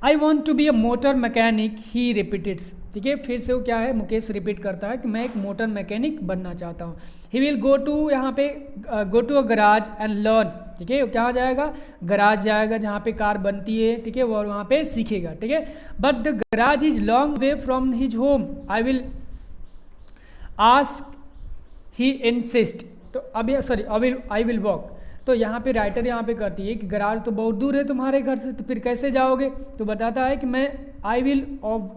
Speaker 1: I want to be a motor mechanic he repeated, ठीक है। फिर से वो क्या है, मुकेश रिपीट करता है कि मैं एक मोटर मैकेनिक बनना चाहता हूँ। ही विल गो टू, यहाँ पे go to a garage and learn, ठीक है। क्या जाएगा, गराज जाएगा जहाँ पे कार बनती है, ठीक है, और वहाँ पे सीखेगा, ठीक है। But the garage is long way from his home, I will ask he insist. तो अभी सॉरी आई विल वॉक। तो यहाँ पे राइटर यहाँ पे कहती है कि गराज तो बहुत दूर है तुम्हारे घर से, तो फिर कैसे जाओगे। तो बताता है कि मैं आई विल,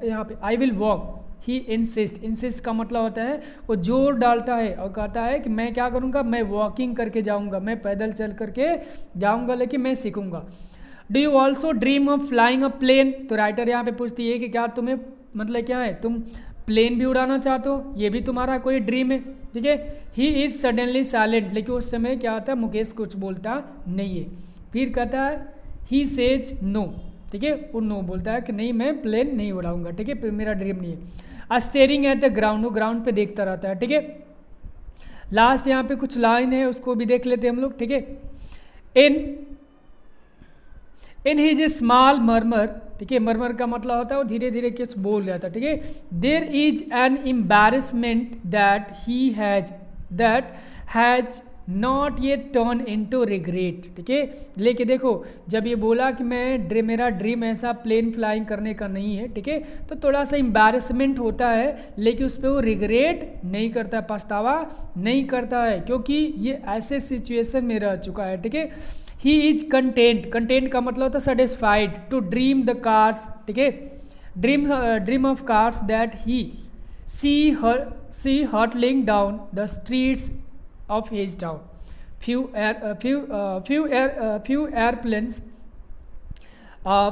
Speaker 1: यहाँ पे I will walk, he insist, insist का मतलब होता है वो जोर डालता है और कहता है कि मैं क्या करूँगा, मैं वॉकिंग करके जाऊँगा, मैं पैदल चल करके जाऊँगा, लेकिन मैं सीखूँगा। Do you also dream of flying a plane. तो राइटर यहाँ पे पूछती है कि क्या तुम्हें मतलब क्या है, तुम प्लेन भी उड़ाना चाहते हो, ये भी तुम्हारा कोई ड्रीम है, ठीक है। ही इज सडनली साइलेंट, लेकिन उस समय क्या होता है, मुकेश कुछ बोलता नहीं है। फिर कहता है ही सेज नो, ठीक है, वो नो बोलता है कि नहीं मैं प्लेन नहीं उड़ाऊंगा, ठीक है, मेरा ड्रीम नहीं है। स्टेयरिंग एट द ग्राउंड, वो ग्राउंड पे देखता रहता है, ठीक है। लास्ट यहाँ पे कुछ लाइन है, उसको भी देख लेते हैं हम लोग, ठीक है। इन हिज स्मॉल मर्मर, ठीक है, मर्मर का मतलब होता है वो धीरे धीरे कुछ बोल रहा था, ठीक है। There is an embarrassment that has not ये टर्न इनटू रिग्रेट, ठीक है। लेकिन देखो जब ये बोला कि मेरा ड्रीम ऐसा प्लेन फ्लाइंग करने का नहीं है, ठीक है, तो थोड़ा सा एम्बैरेसमेंट होता है, लेकिन उस पर वो रिग्रेट नहीं करता है, पछतावा नहीं करता है, क्योंकि ये ऐसे सिचुएशन में रह चुका है, ठीक है। ही इज कंटेंट, कंटेंट का मतलब होता है satisfied, to dream the cars, ठीक है, dream of cars that he see hurtling down the streets of his town. Few airplanes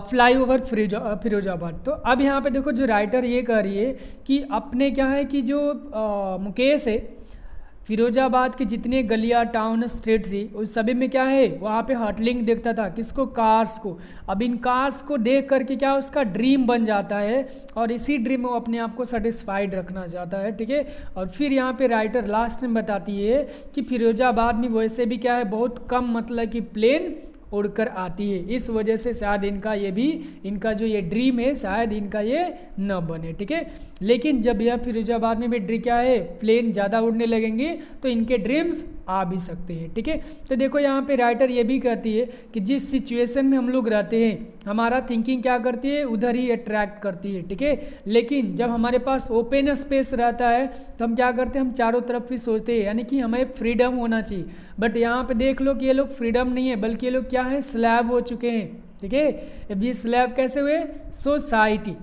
Speaker 1: fly over Firozabad. तो अब यहाँ पे देखो जो राइटर ये कह रही है कि अपने क्या है कि जो मुकेश है, फिरोजाबाद की जितने गलियाँ टाउन स्ट्रीट थी उस सभी में क्या है, वहाँ पे हॉटलिंग देखता था, किसको, कार्स को। अब इन कार्स को देख करके क्या उसका ड्रीम बन जाता है और इसी ड्रीम में वो अपने आप को सेटिस्फाइड रखना चाहता है, ठीक है। और फिर यहाँ पे राइटर लास्ट में बताती है कि फिरोजाबाद में वैसे भी क्या है, बहुत कम मतलब कि प्लेन उड़कर आती है, इस वजह से शायद इनका जो ये ड्रीम है शायद इनका ये न बने, ठीक है। लेकिन जब यह फिरोजाबाद में भी ड्रीम क्या है, प्लेन ज़्यादा उड़ने लगेंगे तो इनके ड्रीम्स आ भी सकते हैं, ठीक है। तो देखो यहाँ पे राइटर ये भी कहती है कि जिस सिचुएशन में हम लोग रहते हैं हमारा थिंकिंग क्या करती है, उधर ही अट्रैक्ट करती है, ठीक है। लेकिन जब हमारे पास ओपन स्पेस रहता है तो हम क्या करते हैं, हम चारों तरफ भी सोचते हैं, यानी कि हमें फ्रीडम होना चाहिए। बट यहाँ पे देख लो कि ये लोग फ्रीडम नहीं है, बल्कि ये लोग क्या है, स्लैब हो चुके हैं, ठीक है। अब ये स्लैब कैसे हुए, सोसाइटी,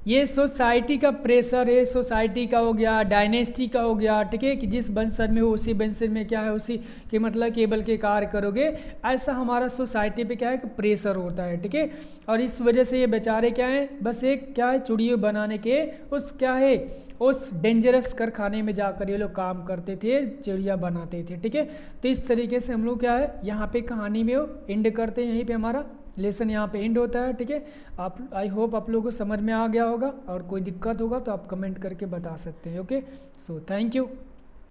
Speaker 1: ये सोसाइटी का प्रेशर है, सोसाइटी का हो गया, डायनेस्टी का हो गया, ठीक है, कि जिस वंशज में हो उसी वंशज में क्या है, उसी के मतलब केबल के कार्य करोगे, ऐसा हमारा सोसाइटी पे क्या है कि प्रेशर होता है, ठीक है। और इस वजह से ये बेचारे क्या है, बस एक क्या है, चूड़ियों बनाने के उस क्या है, उस डेंजरस कारखाने में जाकर ये लोग काम करते थे, चिड़िया बनाते थे, ठीक है। तो इस तरीके से हम लोग क्या है यहाँ पे कहानी में एंड करते हैं, यहीं पे हमारा लेसन यहाँ पे एंड होता है, ठीक है। आप आई होप आप लोगों को समझ में आ गया होगा, और कोई दिक्कत होगा तो आप कमेंट करके बता सकते हैं, ओके। So thank you.